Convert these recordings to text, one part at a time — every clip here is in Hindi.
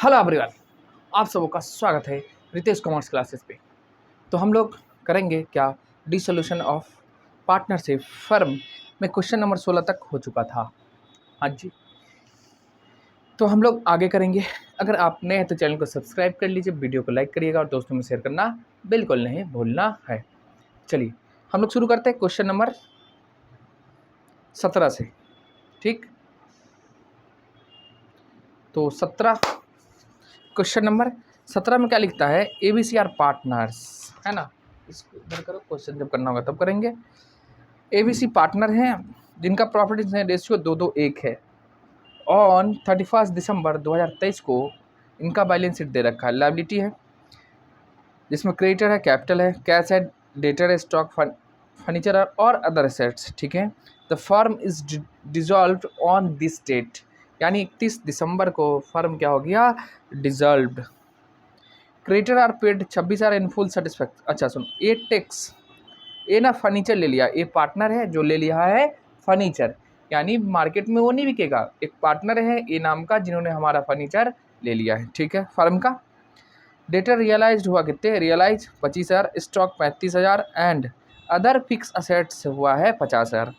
हेलो एवरीवन, आप सबों का स्वागत है रितेश कॉमर्स क्लासेस पे। तो हम लोग करेंगे क्या, डिसोल्यूशन ऑफ पार्टनरशिप फर्म में क्वेश्चन नंबर 16 तक हो चुका था। हाँ जी, तो हम लोग आगे करेंगे। अगर आप नए हैं तो चैनल को सब्सक्राइब कर लीजिए, वीडियो को लाइक करिएगा और दोस्तों में शेयर करना बिल्कुल नहीं भूलना है। चलिए हम लोग शुरू करते हैं क्वेश्चन नंबर 17 से। ठीक, तो 17 क्वेश्चन नंबर 17 में क्या लिखता है, ABCR पार्टनर्स, है ना। इसको इधर करो, क्वेश्चन जब करना होगा तब करेंगे। ABC पार्टनर हैं जिनका प्रॉफिट रेशियो 2:1 है। ऑन 31 दिसंबर 2023 को इनका बैलेंस शीट दे रखा है। लायबिलिटी है जिसमें क्रेडिटर है, कैपिटल है, कैश है, डेटर है, स्टॉक, फर्नीचर और अदर एसेट्स। ठीक है, the firm is dissolve on this date, यानी 31 दिसंबर को फर्म क्या हो गया, dissolved. Creditor are paid 26,000 in full satisfaction. अच्छा सुनो, ए टैक्स, ए ना फर्नीचर ले लिया, ए पार्टनर है जो ले लिया है फर्नीचर, यानी मार्केट में वो नहीं बिकेगा। एक पार्टनर है ए नाम का जिन्होंने हमारा फर्नीचर ले लिया है। ठीक है, फर्म का डेटर रियलाइज्ड हुआ कितने, realize 25,000, stock 35,000 and other fix assets हुआ है 50,000।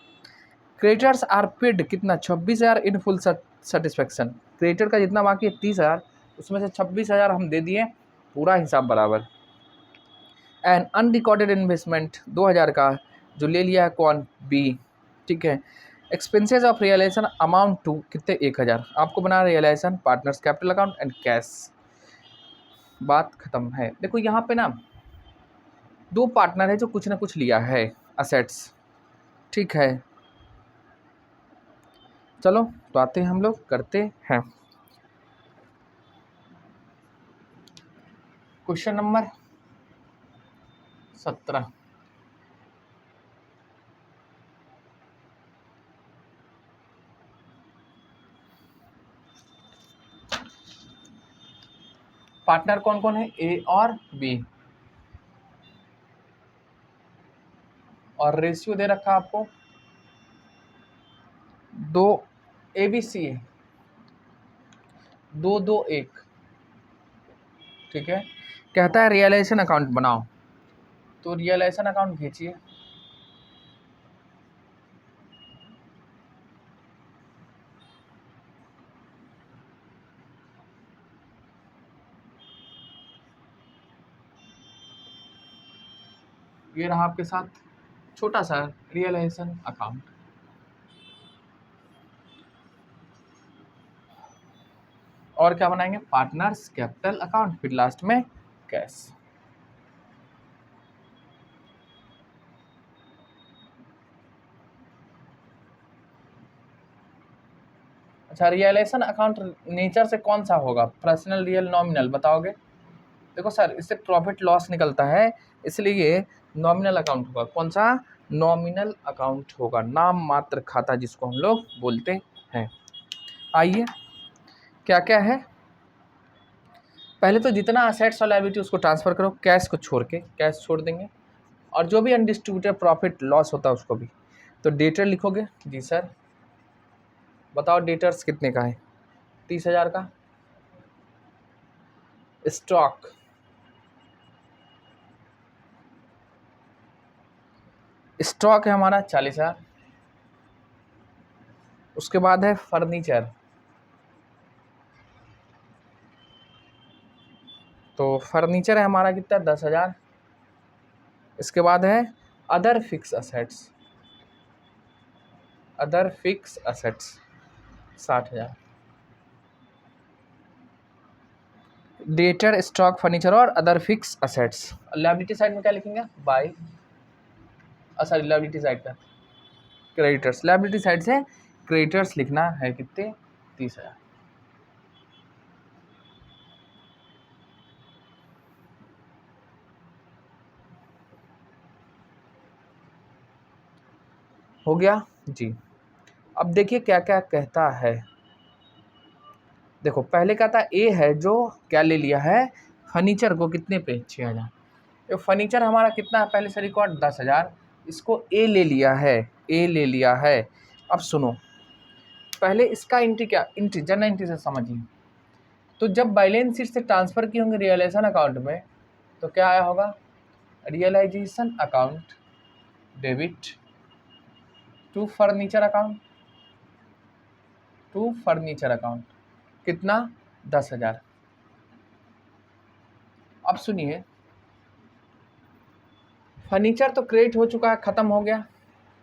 क्रेडिटर्स आर पेड कितना, 26,000 इन फुल सेटिस्फैक्शन। क्रेडिटर का जितना बाकी है 30,000, उसमें से 26,000 हम दे दिए, पूरा हिसाब बराबर। एंड अनरिकॉर्डेड इन्वेस्टमेंट 2,000 का जो ले लिया है कौन, बी। ठीक है, expenses of realization amount to कितने, 1,000। आपको बना realization, partners capital account and cash. बात खत्म है। देखो यहाँ पे ना दो पार्टनर है जो कुछ ना कुछ लिया है असेट्स। ठीक है, चलो तो आते हैं, हम लोग करते हैं क्वेश्चन नंबर 17। पार्टनर कौन कौन है, ए और बी, और रेशियो दे रखा आपको 2, ABC है 2:1। ठीक है, कहता है रियलाइजेशन अकाउंट बनाओ, तो रियलाइजेशन अकाउंट खींचिए। ये रहा आपके साथ छोटा सा रियलाइजेशन अकाउंट। और क्या बनाएंगे, पार्टनर्स कैपिटल अकाउंट, फिर लास्ट में कैश। अच्छा, रियलाइजेशन अकाउंट नेचर से कौन सा होगा, पर्सनल, रियल, नॉमिनल, बताओगे। देखो सर, इससे प्रॉफिट लॉस निकलता है, इसलिए नॉमिनल अकाउंट होगा। कौन सा, नॉमिनल अकाउंट होगा, नाम मात्र खाता जिसको हम लोग बोलते हैं। आइए क्या क्या है, पहले तो जितना असेट्स और लायबिलिटी उसको ट्रांसफर करो, कैश को छोड़ के, कैश छोड़ देंगे, और जो भी अनडिस्ट्रीब्यूटेड प्रॉफिट लॉस होता है उसको भी। तो डेटर लिखोगे, जी सर बताओ डेटर्स कितने का है, 30,000 का। स्टॉक, स्टॉक है हमारा 40,000। उसके बाद है फर्नीचर, तो फर्नीचर है हमारा कितना, 10,000। इसके बाद है other fix assets, other fix assets 60,000। Debtor, stock, furniture और other fix assets. Liability side में क्या लिखेंगे, बाय, सॉरी लायबिलिटी साइड का क्रेडिटर्स, लायबिलिटी साइड से क्रेडिटर्स लिखना है कितने, 30,000। हो गया जी। अब देखिए क्या क्या कहता है। देखो पहले कहता ए है जो क्या ले लिया है, फर्नीचर को कितने पे, 6,000। तो फर्नीचर हमारा कितना है, पहले से रिकॉर्ड 10,000, इसको ए ले लिया है, ए ले लिया है। अब सुनो, पहले इसका एंट्री क्या, एंट्री जनरल एंट्री से समझिए। तो जब बैलेंस शीट से ट्रांसफ़र किए होंगे रियलाइजेशन अकाउंट में, तो क्या आया होगा, realization account debit to furniture account, to furniture account, कितना, 10,000। अब सुनिए, फर्नीचर तो क्रेडिट हो चुका है, ख़त्म हो गया,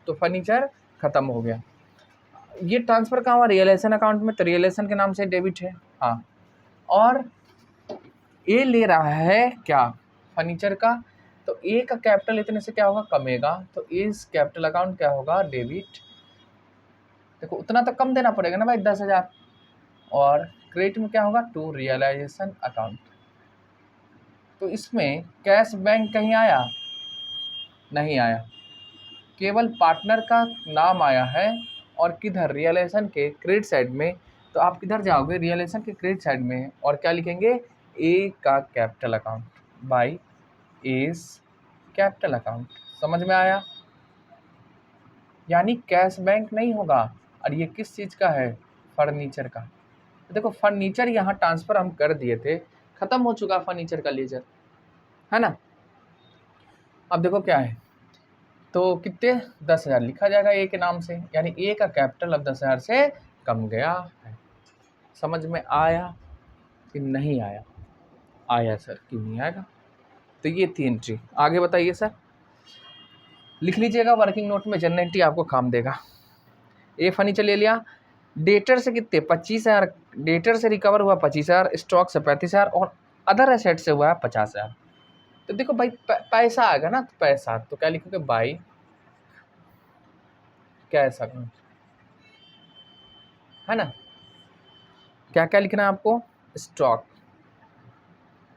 तो फर्नीचर ख़त्म हो गया। ये ट्रांसफ़र कहाँ हुआ, रियलाइजेशन अकाउंट में, तो रियलाइजेशन के नाम से डेबिट है, हाँ। और ए ले रहा है क्या, फर्नीचर का, तो ए का कैपिटल इतने से क्या होगा, कमेगा, तो इस कैपिटल अकाउंट क्या होगा, डेबिट। देखो उतना तो कम देना पड़ेगा ना भाई, 10,000। और क्रेडिट में क्या होगा, टू रियलाइजेशन अकाउंट। तो इसमें कैश बैंक कहीं आया, नहीं आया, केवल पार्टनर का नाम आया है। और किधर, रियलाइजेशन के क्रेडिट साइड में, तो आप किधर जाओगे, रियलाइजेशन के क्रेडिट साइड में, और क्या लिखेंगे, ए का capital account by S capital account. समझ में आया, यानी कैश बैंक नहीं होगा। और ये किस चीज़ का है, फर्नीचर का। तो देखो फर्नीचर यहाँ ट्रांसफ़र हम कर दिए थे, ख़त्म हो चुका फर्नीचर का लेजर, है ना। अब देखो क्या है, तो कितने, 10,000 लिखा जाएगा ए के नाम से, यानी ए का कैपिटल अब 10,000 से कम गया है। समझ में आया कि नहीं आया, आया सर, क्यों नहीं आएगा। तो ये थी एंट्री, आगे बताइए सर। लिख लीजिएगा वर्किंग नोट में, जनरल एंट्री आपको काम देगा। ए फर्नीचर ले लिया, डेटर से कितने, 25,000, डेटर से रिकवर हुआ 25,000, स्टॉक से 35,000, और अदर एसेट से हुआ 50,000। तो देखो भाई पैसा आएगा ना, तो पैसा, तो क्या लिखोगे, बाई कैश अकाउंट, है ना। क्या क्या लिखना है आपको, स्टॉक,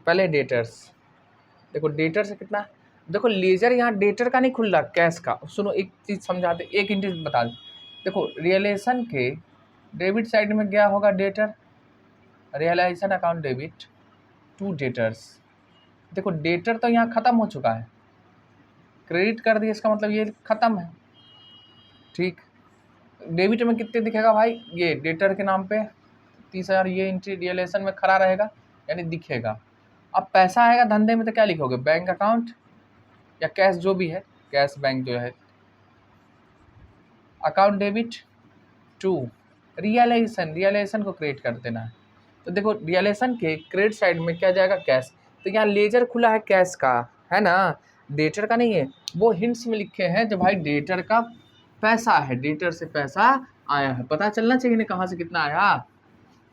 पहले डेटर्स। देखो डेटर से कितना, देखो लेजर यहाँ डेटर का नहीं खुल रहा, कैश का। सुनो एक चीज़ समझाते, एक इंटरेस्ट बता दें। देखो रियलाइजेशन के डेबिट साइड में क्या होगा, debtor, realization account debit to debtors. देखो डेटर तो यहाँ ख़त्म हो चुका है, क्रेडिट कर दिया, इसका मतलब ये ख़त्म है, ठीक। डेबिट में कितने दिखेगा भाई, ये डेटर के नाम पे 30,000, ये एंट्री रियलाइजेशन में खड़ा रहेगा, यानी दिखेगा। अब पैसा आएगा धंधे में, तो क्या लिखोगे, बैंक अकाउंट या कैश, जो भी है, कैश बैंक जो है, account debit to realization, realization को क्रिएट कर देना है। तो देखो रियलाइजेशन के क्रेडिट साइड में क्या जाएगा, कैश। तो यहाँ लेजर खुला है कैश का, है ना, डेटर का नहीं है। वो हिंट्स में लिखे हैं जो भाई डेटर का पैसा है, डेटर से पैसा आया है, पता चलना चाहिए ना कहाँ से कितना आया।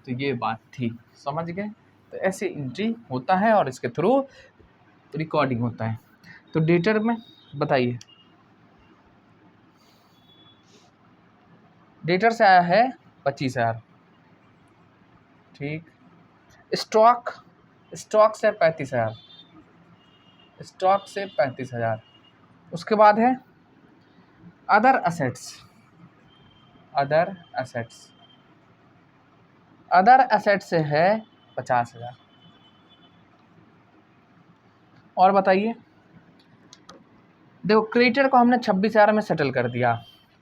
तो ये बात थी, समझ गए। तो ऐसे एंट्री होता है और इसके थ्रू रिकॉर्डिंग होता है। तो डेटर में बताइए, डेटर से आया है 25,000, ठीक। स्टॉक, स्टॉक से 35,000, स्टॉक से 35,000। उसके बाद है other assets, other assets, other asset से है 50,000। और बताइए, देखो क्रेडिटर को हमने 26,000 में सेटल कर दिया,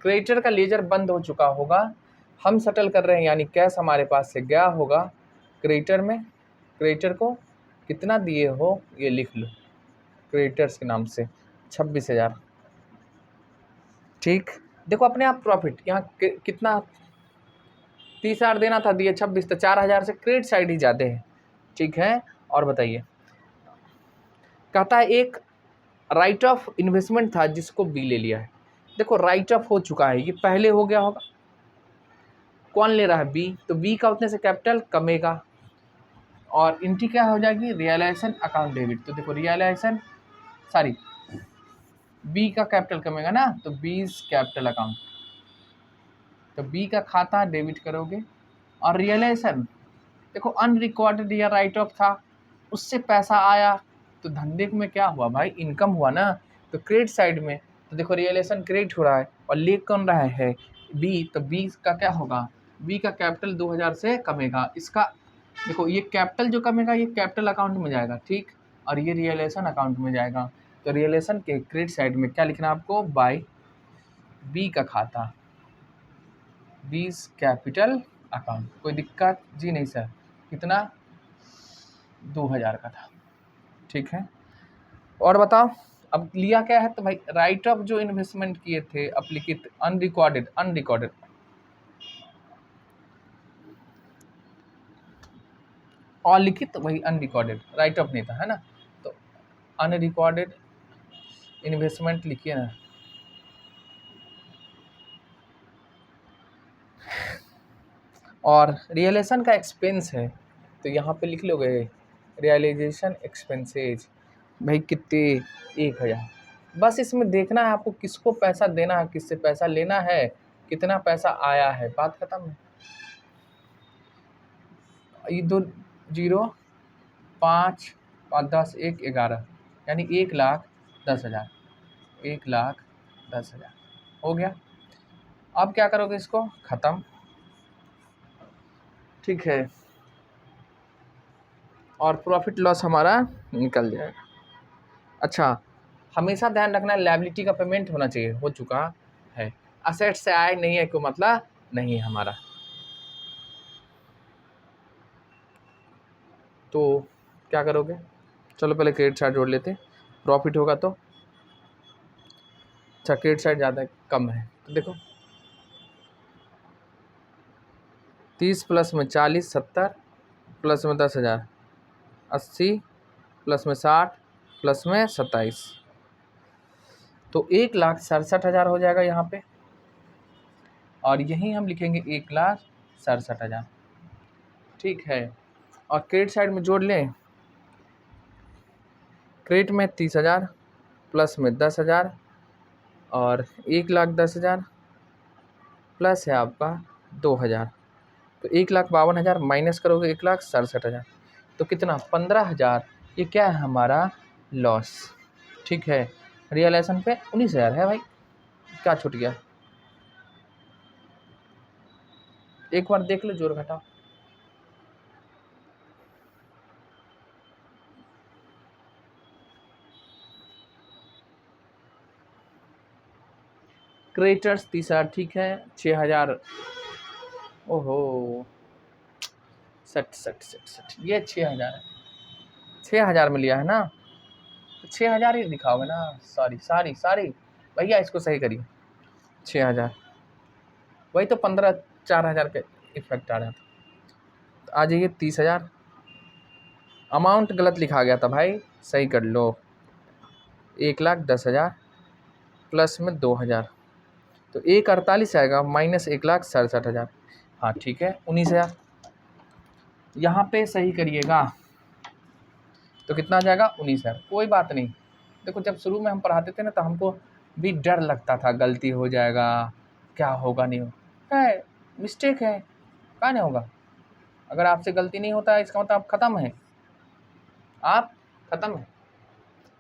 क्रेडिटर का लेजर बंद हो चुका होगा, हम सेटल कर रहे हैं, यानी कैश हमारे पास से गया होगा क्रेडिटर में। क्रेडिटर को कितना दिए हो ये लिख लो, क्रेडिटर्स के नाम से 26,000, ठीक। देखो अपने आप प्रॉफिट यहाँ कितना, 30,000 देना था, दिए 26, तो 4,000 से क्रेडिट साइड ही ज़्यादा है, ठीक है। और बताइए, कहता है एक राइट ऑफ इन्वेस्टमेंट था जिसको बी ले लिया है। देखो राइट ऑफ हो चुका है, ये पहले हो गया होगा, कौन ले रहा है, बी, तो बी का उतने से कैपिटल कमेगा, और एंट्री क्या हो जाएगी, रियलाइजेशन अकाउंट डेबिट। तो देखो रियलाइजेशन, सॉरी, बी का कैपिटल कमेगा ना, तो बी कैपिटल अकाउंट, तो बी का खाता डेबिट करोगे। और रियलाइजेशन, देखो अनरिकॉर्डेड या राइट ऑफ था, उससे पैसा आया, तो धंधे में क्या हुआ भाई, इनकम हुआ ना, तो क्रेडिट साइड में। तो देखो रियलाइजेशन क्रेडिट हो रहा है और ले कौन रहा है, बी, तो बी का क्या होगा, बी का कैपिटल 2,000 से कमेगा। इसका देखो ये कैपिटल जो कमेगा ये कैपिटल अकाउंट में जाएगा, ठीक, और ये रियलाइजेशन अकाउंट में जाएगा। तो रियलाइजेशन के क्रेडिट साइड में क्या लिखना है आपको, बाय बी का खाता, बी कैपिटल अकाउंट। कोई दिक्कत जी नहीं सर, कितना 2000 का था, ठीक है। और बताओ अब लिया क्या है, तो भाई राइट ऑफ जो इन्वेस्टमेंट किए थे अप्लिकेट अनरिकॉर्डेड और लिखित तो वही अनरिकॉर्डेड, राइट ऑफ नहीं था, है ना, तो अनरिकॉर्डेड इन्वेस्टमेंट लिखिए ना। और रियलाइजेशन का एक्सपेंस है तो यहाँ पे लिख लोगे रियलाइजेशन एक्सपेंसेज, भाई कितने, 1000। बस इसमें देखना है आपको किसको पैसा देना है, किससे पैसा लेना है, कितना पैसा आया है, बात खत्म है। ये 2 0 5 5 10 1 11 यानी 1,10,000, 1,10,000 हो गया। अब क्या करोगे, इसको खत्म, ठीक है, और प्रॉफिट लॉस हमारा निकल जाएगा। अच्छा, हमेशा ध्यान रखना लायबिलिटी का पेमेंट होना चाहिए, हो चुका है, असेट से आए नहीं है कोई मतलब नहीं हमारा। तो क्या करोगे, चलो पहले क्रेडिट साइड जोड़ लेते, प्रॉफिट होगा तो। अच्छा, क्रेडिट साइड ज़्यादा कम है तो देखो 30 प्लस में 40 70 प्लस में 10,000 80 प्लस में 60 प्लस में 27, तो 1,67,000 हो जाएगा यहाँ पे, और यहीं हम लिखेंगे 1,67,000, ठीक है। और क्रेडिट साइड में जोड़ लें, क्रेडिट में 30,000 प्लस में 10,000 और 1,10,000 प्लस है आपका 2,000, तो 1,52,000 माइनस करोगे 1,67,000, तो कितना 15,000, ये क्या है हमारा लॉस, ठीक है। रियलाइजेशन पे 19,000 है भाई, क्या छूट गया, एक बार देख लो जोड़ घटाओ। क्रेडिटर्स 30,000, ठीक है, 6,000, ओहो 60 ये 6,000 है, 6,000 में लिया है ना, तो 6,000 ही दिखाओगे ना, सॉरी भैया, इसको सही करिए, 6,000, वही तो 4,000 का इफेक्ट आ रहा था। तो आ जाइए 30,000, अमाउंट गलत लिखा गया था भाई, सही कर लो, 1,10,000 प्लस में 2,000, तो 1,48 आएगा माइनस 1,67,000, हाँ ठीक है 19,000, यहाँ पे सही करिएगा तो कितना आ जाएगा 19,000, कोई बात नहीं। देखो जब शुरू में हम पढ़ाते थे ना तो हमको भी डर लगता था गलती हो जाएगा, क्या होगा नहीं होगा, है मिस्टेक है, क्या नहीं होगा, अगर आपसे गलती नहीं होता है इसका मतलब आप ख़त्म है, आप ख़त्म है,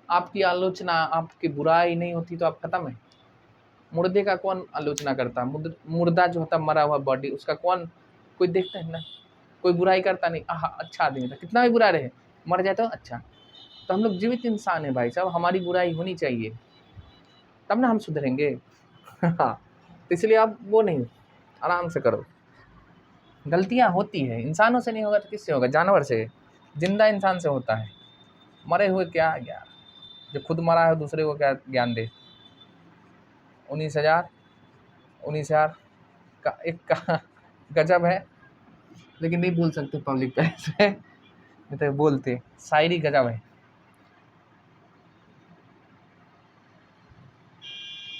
आपकी आलोचना आपकी बुराई नहीं होती तो आप ख़त्म है। मुर्दे का कौन आलोचना करता, मुर्दा जो होता मरा हुआ बॉडी, उसका कौन कोई देखता है ना, कोई बुराई करता नहीं, आह अच्छा आदमी था, कितना भी बुरा रहे मर जाए तो अच्छा। तो हम लोग जीवित इंसान है भाई साहब, हमारी बुराई होनी चाहिए तब ना हम सुधरेंगे। हाँ, तो इसलिए आप वो नहीं, आराम से करो, गलतियाँ होती है, इंसानों से नहीं होगा तो किससे होगा, जानवर से, जिंदा इंसान से होता है, मरे हुए क्या यार, जो खुद मरा है दूसरे को क्या ज्ञान दे। 19,000 का एक का गजब है, लेकिन नहीं भूल सकते पब्लिक पैसे, नहीं तो बोलते शायरी गजब है।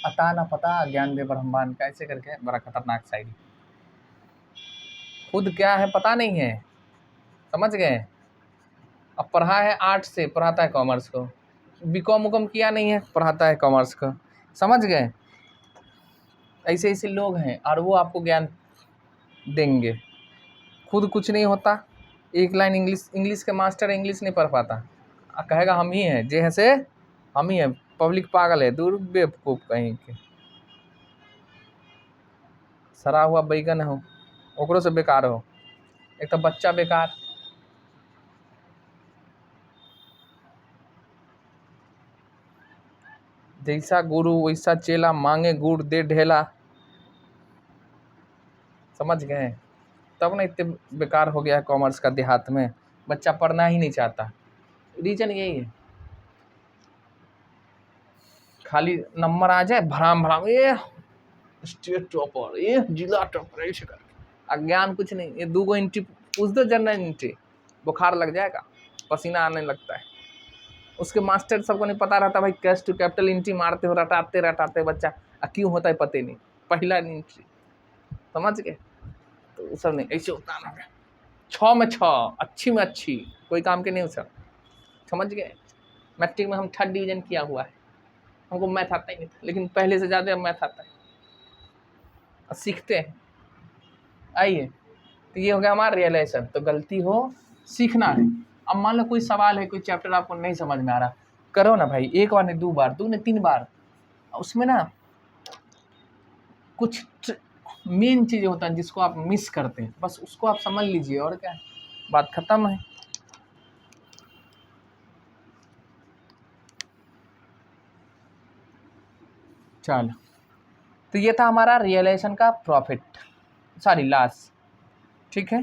अता ना पता ज्ञान दे ब्रह्मांड, कैसे करके बड़ा खतरनाक शायरी, खुद क्या है पता नहीं है, समझ गए। अब पढ़ा है आर्ट से, पढ़ाता है कॉमर्स को, बीकॉम उकॉम किया नहीं है, पढ़ाता है कॉमर्स को, समझ गए। ऐसे ऐसे लोग हैं और वो आपको ज्ञान देंगे, खुद कुछ नहीं होता, एक लाइन इंग्लिश के मास्टर इंग्लिश नहीं पढ़ पाता, कहेगा हम ही हैं, जे हैं से हम ही हैं, पब्लिक पागल है, दूर बेवकूफ़ कहीं के, सड़ा हुआ बैगन हो ओकरो से बेकार हो, एक तो बच्चा बेकार। जैसा गुरु वैसा चेला, मांगे गुड़ दे ढेला, समझ गए। तब ना इतने बेकार हो गया कॉमर्स का देहात में, बच्चा पढ़ना ही नहीं चाहता, रीजन यही है, खाली नंबर आ जाए भराम भराम, ये स्टेट टॉपर, ये जिला टॉपर, ऐसे कर, अज्ञान कुछ नहीं। ये 2 एंट्री पूछ दो, जनरल एंट्री, बुखार लग जाएगा, पसीना आने लगता है। उसके मास्टर सबको नहीं पता रहता भाई, कैश टू कैपिटल एंट्री मारते हो, रटाते रटाते बच्चा क्यों होता है पता ही नहीं, पहला एंट्री, समझ गए। तो सब नहीं, ऐसे उतारना है, 6 में 6, अच्छी में अच्छी, कोई काम के नहीं हो सर, समझ गए। मैट्रिक में हम 3rd डिवीजन किया हुआ है, हमको मैथ आता ही नहीं था, लेकिन पहले से ज़्यादा मैथ आता है, सीखते हैं। आइए, तो ये हो गया हमारा रियलाइजेशन। तो गलती हो सीखना है। अब मान लो कोई सवाल है, कोई चैप्टर आपको नहीं समझ में आ रहा, करो ना भाई, 1 बार नहीं 2 बार, 2 नहीं 3 बार, उसमें ना कुछ मेन चीज़ें होता है जिसको आप मिस करते हैं, बस उसको आप समझ लीजिए, और क्या है, बात खत्म है। चलो, तो ये था हमारा रियलाइजेशन का प्रॉफिट, सॉरी लॉस, ठीक है।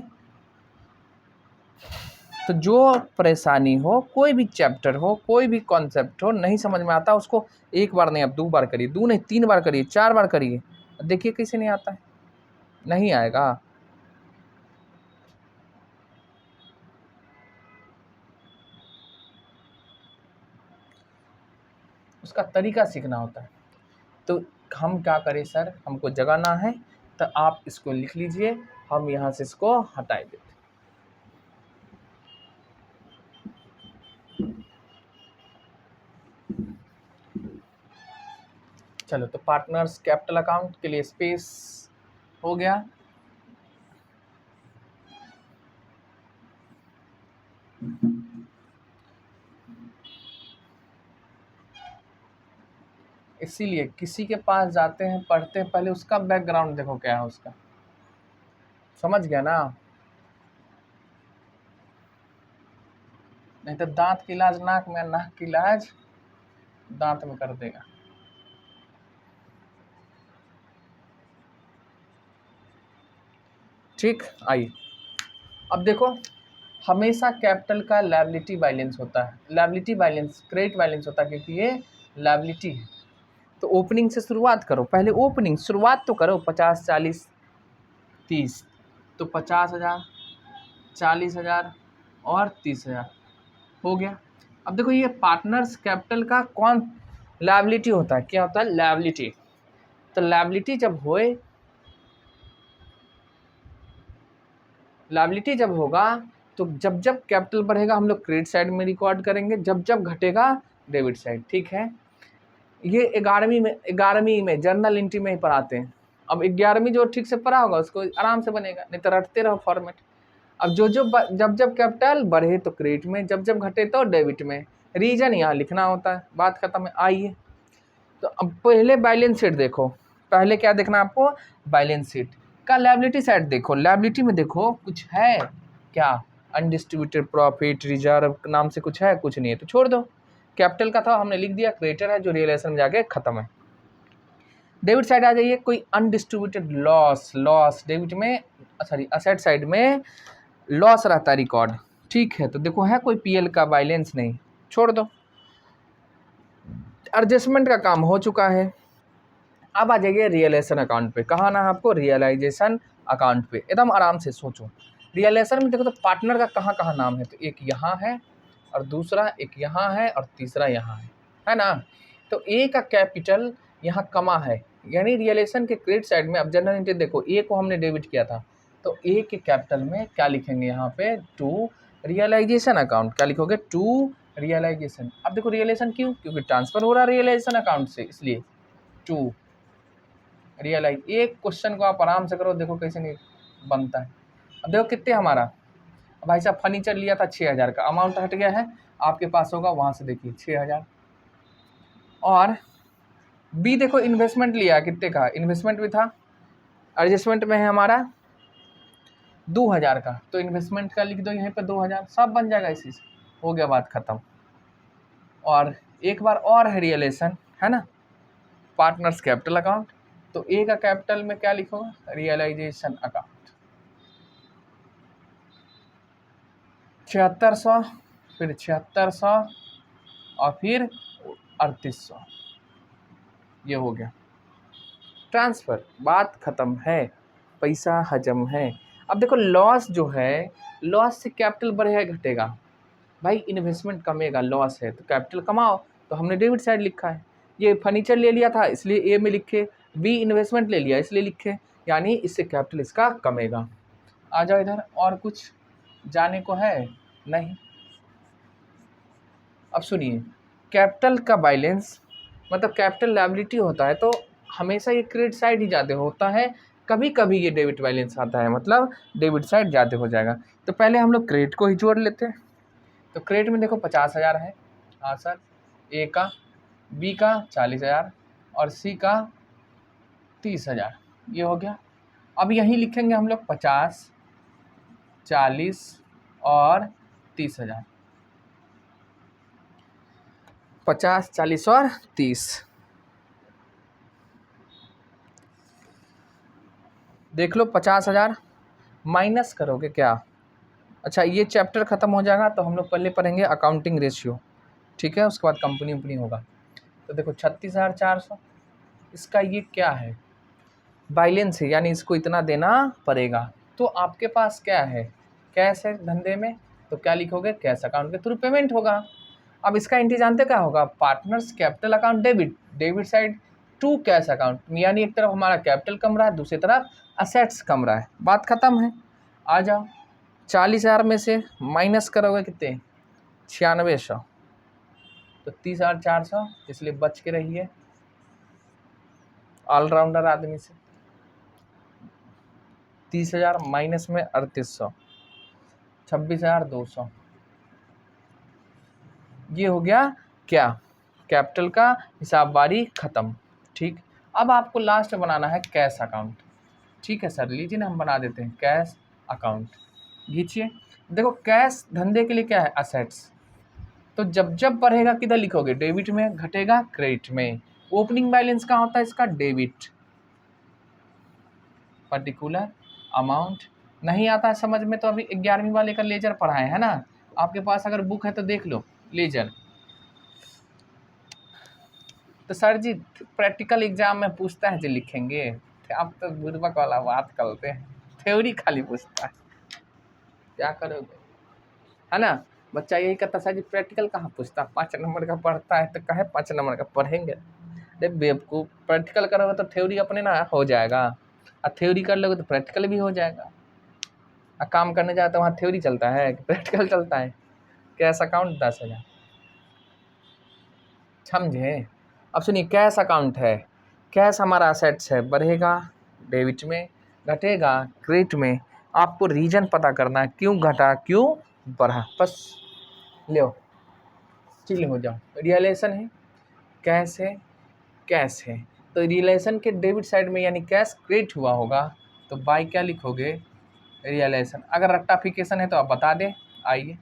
तो जो परेशानी हो, कोई भी चैप्टर हो, कोई भी कॉन्सेप्ट हो, नहीं समझ में आता, उसको 1 बार नहीं, अब 2 बार करिए, 2 नहीं 3 बार करिए, 4 बार करिए, देखिए कैसे नहीं आता है, नहीं आएगा। उसका तरीका सीखना होता है। तो हम क्या करें सर, हमको जगाना है, तो आप इसको लिख लीजिए, हम यहाँ से इसको हटा देते। चलो, तो पार्टनर्स कैपिटल अकाउंट के लिए स्पेस हो गया। इसीलिए किसी के पास जाते हैं, पढ़ते हैं, पहले उसका बैकग्राउंड देखो क्या है उसका, समझ गया ना। नहीं तो दांत की इलाज नाक में, नाक की इलाज दांत में कर देगा। ठीक, आइए अब देखो, हमेशा कैपिटल का लायबिलिटी बैलेंस होता है, लायबिलिटी बैलेंस क्रेडिट बैलेंस होता है, क्योंकि ये लायबिलिटी है। तो ओपनिंग से शुरुआत करो, पहले ओपनिंग शुरुआत तो करो, 50, 40, 30, तो 50,000, 40,000 और 30,000 हो गया। अब देखो, ये पार्टनर्स कैपिटल का कौन लायबिलिटी होता है, क्या होता है लायबिलिटी। तो लायबिलिटी जब होए, लायबिलिटी जब होगा, तो जब जब कैपिटल बढ़ेगा हम लोग क्रेडिट साइड में रिकॉर्ड करेंगे, जब जब घटेगा डेबिट साइड, ठीक है। ये 11वीं में जर्नल एंट्री में ही पढ़ाते हैं। अब 11वीं जो ठीक से पढ़ा होगा उसको आराम से बनेगा, नहीं तो रटते रहो फॉर्मेट। अब जब जब कैपिटल बढ़े तो क्रेडिट में, जब जब घटे तो डेबिट में, रीजन यहाँ लिखना होता है, बात खत्म है। आइए, तो अब पहले बैलेंस शीट देखो, पहले क्या देखना आपको, बैलेंस शीट का लायबिलिटी साइड देखो, लायबिलिटी में देखो कुछ है क्या, अनडिस्ट्रीब्यूटेड प्रॉफिट रिजर्व नाम से कुछ है, कुछ नहीं है, तो छोड़ दो। कैपिटल का था हमने लिख दिया, क्रेडिटर है जो रियलाइजेशन में जाके खत्म है। डेबिट साइड आ जाइए, कोई अनडिस्ट्रीब्यूटेड लॉस, डेबिट में, सॉरी असेट साइड में लॉस रहता है रिकॉर्ड, ठीक है। तो देखो है कोई पीएल का बैलेंस नहीं, छोड़ दो। एडजस्टमेंट का काम हो चुका है। अब आ जाइए रियलाइजेशन अकाउंट पे, कहाँ ना आपको रियलाइजेशन अकाउंट पे, एकदम आराम से सोचो। रियलाइजेशन में देखो तो पार्टनर का कहाँ कहाँ नाम है, तो एक यहाँ है और दूसरा एक यहाँ है और तीसरा यहाँ है ना। तो ए का कैपिटल यहाँ कमा है, यानी रियलाइजेशन के क्रेडिट साइड में। अब जनरल एंट्री देखो, ए को हमने डेबिट किया था, तो ए के कैपिटल में क्या लिखेंगे यहाँ पे, टू रियलाइजेशन अकाउंट, क्या लिखोगे, टू रियलाइजेशन। अब देखो रियलाइजेशन क्यों, क्योंकि ट्रांसफर हो रहा है रियलाइजेशन अकाउंट से, इसलिए टू रियलाइज। एक क्वेश्चन को आप आराम से करो, देखो कैसे नहीं बनता है। अब देखो कितने हमारा, भाई साहब फर्नीचर लिया था 6,000 का, अमाउंट हट गया है, आपके पास होगा वहाँ से देखिए 6,000। और बी देखो इन्वेस्टमेंट लिया कितने का, इन्वेस्टमेंट भी था, एडजस्टमेंट में है हमारा 2,000 का, तो इन्वेस्टमेंट का लिख दो यहीं पे 2,000, सब बन जाएगा इसी से, हो गया बात खत्म। और एक बार और है रियलाइजेशन, है ना, पार्टनर्स कैपिटल अकाउंट, तो ए का कैपिटल में क्या लिखोगे, रियलाइजेशन अकाउंट, 7600, फिर 7600 और फिर 3800, ये हो गया ट्रांसफ़र। बात ख़त्म है, पैसा हजम है। अब देखो लॉस जो है, लॉस से कैपिटल बढ़ेगा घटेगा? भाई इन्वेस्टमेंट कमेगा, लॉस है तो कैपिटल कमाओ, तो हमने डेबिट साइड लिखा है। ये फर्नीचर ले लिया था इसलिए ए में लिखे, बी इन्वेस्टमेंट ले लिया इसलिए लिखे, यानी इससे कैपिटल इसका कमेगा। आ जाओ इधर, और कुछ जाने को है? नहीं। अब सुनिए, कैपिटल का बैलेंस मतलब कैपिटल लायबिलिटी होता है तो हमेशा ये क्रेडिट साइड ही ज़्यादा होता है, कभी कभी ये डेबिट बैलेंस आता है मतलब डेबिट साइड ज़्यादा हो जाएगा। तो पहले हम लोग क्रेडिट को ही जोड़ लेते हैं। तो क्रेडिट में देखो 50,000 है, हाँ सर, ए का, बी का 40,000 और सी का 30,000, ये हो गया। अब यहीं लिखेंगे हम लोग 50, 40 और 30,000, 50, 40 और 30। देख लो 50,000 माइनस करोगे क्या? अच्छा ये चैप्टर ख़त्म हो जाएगा तो हम लोग पहले पढ़ेंगे अकाउंटिंग रेशियो, ठीक है, उसके बाद कंपनी वंपनी होगा। तो देखो 36,400, इसका ये क्या है? बैलेंस है, यानी इसको इतना देना पड़ेगा। तो आपके पास क्या है? कैश है धंधे में, तो क्या लिखोगे? कैश अकाउंट के थ्रू पेमेंट होगा। अब इसका एंट्री जानते क्या होगा? Partners capital account debit, debit side to cash account, यानी एक तरफ हमारा कैपिटल कम रहा है, दूसरी तरफ असेट्स कम रहा है। बात खत्म है। आ जाओ, 40,000 में से माइनस करोगे कितने? 9600, तो 30,400, इसलिए बच के रहिए ऑलराउंडर आदमी से। 30,000 माइनस में 3800, 26,200, ये हो गया क्या? कैपिटल का हिसाब बारी खत्म। ठीक, अब आपको लास्ट बनाना है कैश अकाउंट। ठीक है सर, लीजिए ना हम बना देते हैं कैश अकाउंट। खींचिए, देखो कैश धंधे के लिए क्या है? असेट्स। तो जब जब बढ़ेगा किधर लिखोगे? डेबिट में, घटेगा क्रेडिट में। ओपनिंग बैलेंस कहाँ होता है इसका? डेबिट। पर्टिकुलर अमाउंट नहीं आता है समझ में तो अभी 11वीं वाले का लेजर पढ़ाए है ना, आपके पास अगर बुक है तो देख लो लेजर। तो सर जी प्रैक्टिकल एग्जाम में पूछता है जो लिखेंगे, आप तो बुर्बक वाला बात करते हैं, थ्योरी खाली पूछता है, क्या करोगे, है ना। बच्चा यही कहता सर जी प्रैक्टिकल कहाँ पूछता, 5 नंबर का पढ़ता है तो कहे 5 नंबर का पढ़ेंगे। अरे बेवकूफ़, प्रैक्टिकल करोगे तो थ्योरी अपने ना हो जाएगा, और थ्योरी कर लोगे तो प्रैक्टिकल भी हो जाएगा। और काम करने जाए तो वहाँ थ्योरी चलता है कि प्रैक्टिकल चलता है। कैश अकाउंट 10,000, समझे। अब सुनिए कैश अकाउंट है, कैश हमारा असेट्स है, बढ़ेगा डेबिट में, घटेगा क्रेडिट में। आपको रीजन पता करना है, क्यों घटा क्यों बढ़ा, बस लो चिल हो जाओ। रियलाइजेशन है, कैश है, कैश है, तो रियलाइजेशन के डेबिट साइड में यानी कैश क्रेडिट हुआ होगा, तो बाय क्या लिखोगे? रियलाइजेशन। अगर रेक्टाफिकेशन है तो आप बता दें, आइए।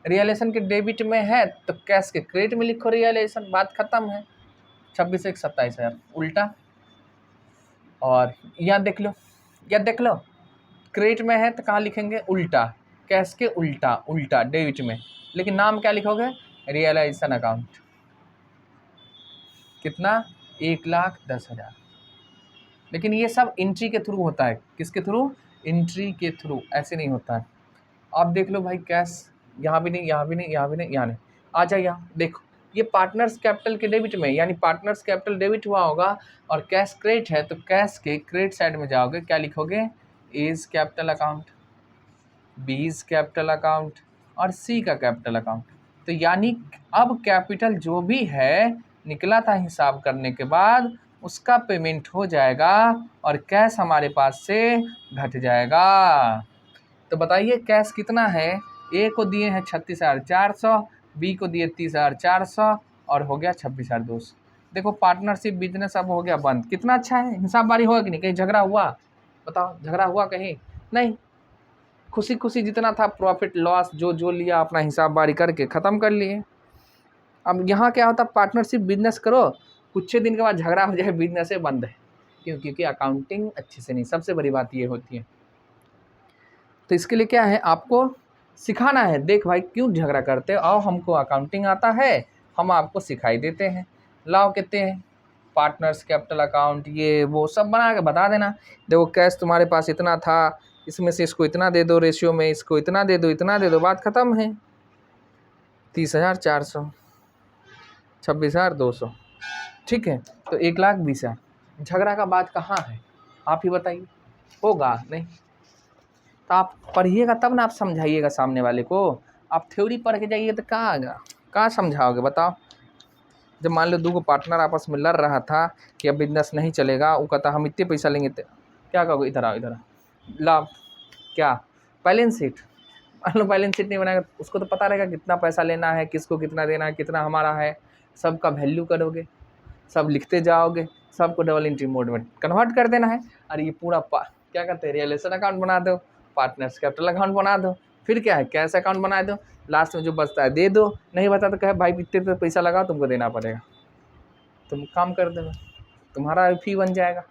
रियलाइजेशन के डेबिट में है तो कैश के क्रेडिट में लिखो रियलाइजेशन, बात खत्म है। 26 एक 27,000 उल्टा, और यहाँ देख लो, यहाँ देख लो क्रेडिट में है तो कहाँ लिखेंगे? उल्टा, कैश के उल्टा, उल्टा डेबिट में, लेकिन नाम क्या लिखोगे? Realization account. कितना? 1,10,000। लेकिन ये सब एंट्री के थ्रू होता है, किसके थ्रू? एंट्री के थ्रू, ऐसे नहीं होता है। आप देख लो भाई कैश, यहाँ भी नहीं, यहाँ भी नहीं, यहाँ भी नहीं, यहाँ नहीं। आ जाए यहाँ देखो, ये पार्टनर्स कैपिटल के डेबिट में, यानी पार्टनर्स कैपिटल डेबिट हुआ होगा और कैश क्रेडिट है, तो कैश के क्रेडिट साइड में जाओगे, क्या लिखोगे? A's capital account, B's capital account और सी का कैपिटल अकाउंट। तो यानी अब कैपिटल जो भी है निकला था हिसाब करने के बाद, उसका पेमेंट हो जाएगा और कैश हमारे पास से घट जाएगा। तो बताइए कैश कितना है? ए को दिए हैं 36,400, बी को दिए 30,400 और हो गया 26,200। देखो पार्टनरशिप बिजनेस अब हो गया बंद। कितना अच्छा है, हिसाब बारी हुआ कि नहीं? कहीं झगड़ा हुआ? बताओ, झगड़ा हुआ कहीं? नहीं, खुशी खुशी जितना था प्रॉफिट लॉस जो जो लिया अपना हिसाब बारी करके ख़त्म कर लिए। अब यहाँ क्या होता, पार्टनरशिप बिजनेस करो, कुछ दिन के बाद झगड़ा हो जाए, बिजनेस ही बंद है। क्यों? क्योंकि अकाउंटिंग अच्छे से नहीं, सबसे बड़ी बात ये होती है। तो इसके लिए क्या है, आपको सिखाना है। देख भाई क्यों झगड़ा करते हो, आओ हमको अकाउंटिंग आता है, हम आपको सिखाई देते हैं। लाओ कहते हैं पार्टनर्स कैपिटल अकाउंट, ये वो सब बना के बता देना। देखो कैश तुम्हारे पास इतना था, इसमें से इसको इतना दे दो रेशियो में, इसको इतना दे दो, इतना दे दो, बात ख़त्म है। 30,400, 26,200, ठीक है। तो 1,20,000। झगड़ा का बात कहाँ है, आप ही बताइए। होगा नहीं तो आप पढ़िएगा तब ना आप समझाइएगा सामने वाले को। आप थ्योरी पढ़ के जाइए तो कहाँ आएगा, कहाँ समझाओगे बताओ। जब मान लो 2 पार्टनर आपस में लड़ रहा था कि अब बिजनेस नहीं चलेगा, वो कहता हम इतने पैसा लेंगे, क्या कहोगे, इधर आओ इधर आओ, लाभ क्या, बैलेंस शीट। मान लो बैलेंस शीट नहीं बनाएगा, उसको तो पता रहेगा कितना पैसा लेना है, किसको कितना देना है, कितना हमारा है, सबका वैल्यू करोगे, सब लिखते जाओगे, सबको डबल एंट्री मोड में कन्वर्ट कर देना है। और ये पूरा क्या कहते हैं, रिलेशन अकाउंट बना दो, पार्टनर्स कैपिटल अकाउंट बना दो, फिर क्या है कैश अकाउंट बना दो, लास्ट में जो बचता है दे दो, नहीं बता तो कहे भाई इतने तो पैसा लगाओ, तुमको देना पड़ेगा, तुम काम कर देना, तुम्हारा फी बन जाएगा।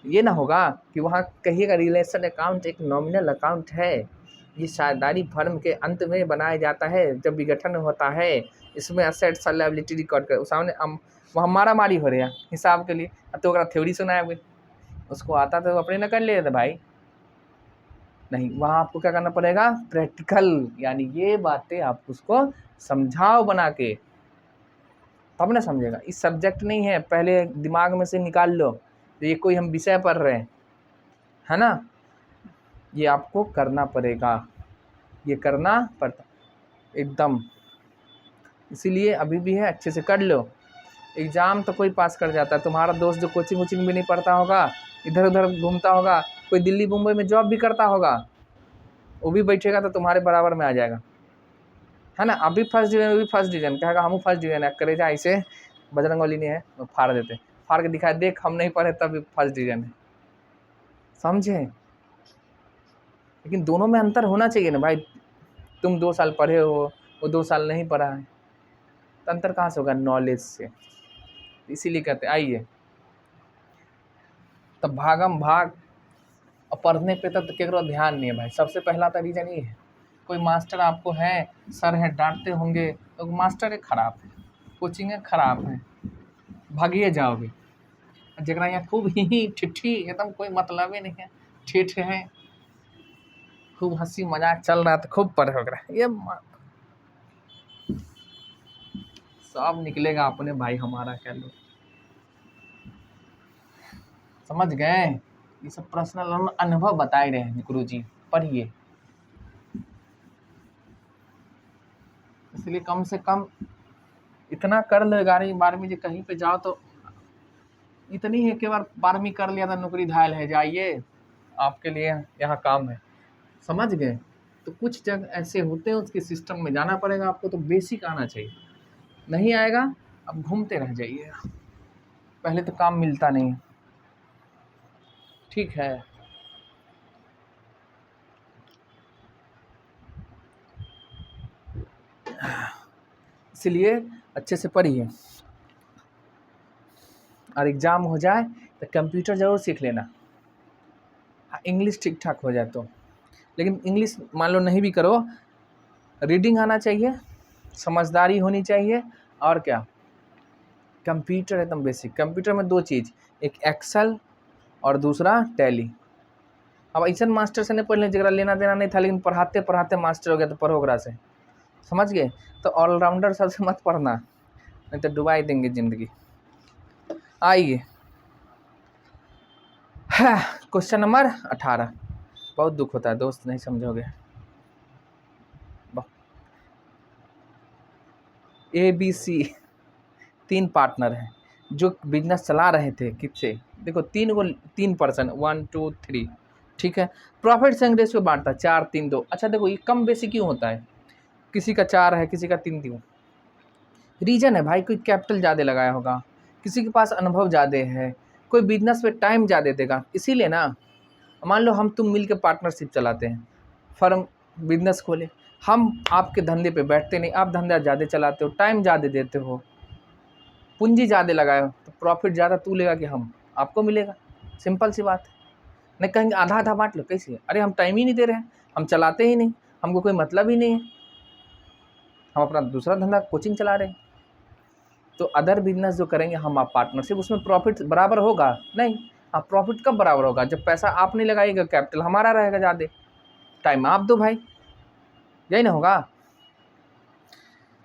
ये ना होगा कि वहाँ कहिएगा रिलेशन अकाउंट एक नॉमिनल अकाउंट है, ये साझेदारी फर्म के अंत में बनाया जाता है जब विघटन होता है, इसमें असेट्स और लायबिलिटी रिकॉर्ड कर, सामने वहाँ मारा मारी हो रहा है हिसाब के लिए, तो ओकरा थ्योरी सुनाया हुए, उसको आता तो अपने न कर ले थे भाई, नहीं, वहाँ आपको क्या करना पड़ेगा, प्रैक्टिकल, यानी ये बातें आप उसको समझाओ बना के, तब ना समझेगा। इस सब्जेक्ट नहीं है, पहले दिमाग में से निकाल लो, ये कोई हम विषय पढ़ रहे हैं, है ना, ये आपको करना पड़ेगा, ये करना पड़ता एकदम। इसीलिए अभी भी है, अच्छे से कर लो। एग्ज़ाम तो कोई पास कर जाता है, तुम्हारा दोस्त जो कोचिंग वोचिंग भी नहीं पढ़ता होगा, इधर उधर घूमता होगा, कोई दिल्ली मुंबई में जॉब भी करता होगा, वो भी बैठेगा तो तुम्हारे बराबर में आ जाएगा, है ना। अभी फर्स्ट डिवीजन, वो भी फर्स्ट डिवीजन, कहेगा हम फर्स्ट डिवीजन है, करे जा ऐसे बजरंग वाली नहीं है, फाड़ देते, फाड़ के दिखाए, देख हम नहीं पढ़े तब भी फर्स्ट डिवीजन है, समझे। लेकिन दोनों में अंतर होना चाहिए ना भाई, तुम 2 साल पढ़े हो, वो 2 साल नहीं पढ़ा है, तो अंतर कहाँ से होगा, नॉलेज से। इसीलिए कहते आइए तब भागम भाग, और पढ़ने पे तो केकरो ध्यान नहीं है भाई। सबसे पहला तो रीज़न ये है, कोई मास्टर आपको है, सर है, डांटते होंगे तो मास्टर है ख़राब है, कोचिंग है ख़राब है, भागिए जाओगे। जरा यहाँ खूब ही ठिठी एकदम कोई मतलब ही नहीं है, ठेठ है, खूब हंसी मजाक चल रहा तो खूब पढ़े वगैरह, ये सब निकलेगा अपने भाई, हमारा क्या लो, समझ गए। ये सब पर्सनल अनुभव बताए रहे हैं गुरु जी, पढ़िए। इसलिए कम से कम इतना कर लो, 11वीं 12वीं जो कहीं पे जाओ तो इतनी है कि बार 12वीं कर लिया तो नौकरी धायल है, जाइए आपके लिए यहाँ काम है, समझ गए। तो कुछ जगह ऐसे होते हैं, उसके सिस्टम में जाना पड़ेगा आपको, तो बेसिक आना चाहिए, नहीं आएगा अब घूमते रह जाइएगा, पहले तो काम मिलता नहीं है, ठीक है। इसलिए अच्छे से पढ़िए, और एग्ज़ाम हो जाए तो कंप्यूटर ज़रूर सीख लेना, इंग्लिश ठीक ठाक हो जाए तो। लेकिन इंग्लिश मान लो नहीं भी करो, रीडिंग आना चाहिए, समझदारी होनी चाहिए, और क्या, कंप्यूटर एकदम बेसिक। कंप्यूटर में 2 चीज़, एक एक्सेल और दूसरा टैली। अब ऐसा मास्टर से नहीं पढ़ लें जरा लेना देना नहीं था, लेकिन पढ़ाते पढ़ाते मास्टर हो गया, तो पढ़ो ओकरा से, समझ गए। तो ऑलराउंडर सबसे मत पढ़ना, नहीं तो डुबा देंगे ज़िंदगी। आइए क्वेश्चन नंबर 18, बहुत दुख होता है दोस्त, नहीं समझोगे। ABC 3 पार्टनर हैं जो बिजनेस चला रहे थे, किससे, देखो 3 पर्सन, 1 2 3, ठीक है। प्रॉफिट शेयरिंग रेशियो बांटता 4 3 2। अच्छा देखो ये कम बेसी क्यों होता है, किसी का 4 है, किसी का 3 क्यों, रीज़न है भाई, कोई कैपिटल ज़्यादा लगाया होगा, किसी के पास अनुभव ज़्यादा है, कोई बिजनेस पे टाइम ज़्यादा देगा, इसीलिए ना। मान लो हम तुम मिल के पार्टनरशिप चलाते हैं, फर्म बिजनेस खोले, हम आपके धंधे पे बैठते नहीं, आप धंधा ज़्यादा चलाते हो, टाइम ज़्यादा देते हो, पूंजी ज़्यादा लगाए हो, तो प्रॉफिट ज़्यादा तू लेगा कि हम, आपको मिलेगा, सिंपल सी बात है। नहीं कहेंगे आधा आधा बांट लो, कैसे, अरे हम टाइम ही नहीं दे रहे हैं, हम चलाते ही नहीं, हमको कोई मतलब ही नहीं है, हम अपना दूसरा धंधा कोचिंग चला रहे हैं। तो अदर बिजनेस जो करेंगे हम आप पार्टनरशिप, उसमें प्रॉफिट बराबर होगा नहीं। आप प्रॉफिट कब बराबर होगा, जब पैसा आप नहीं लगाइएगा, कैपिटल हमारा रहेगा ज़्यादा, टाइम आप दो भाई, यही ना होगा।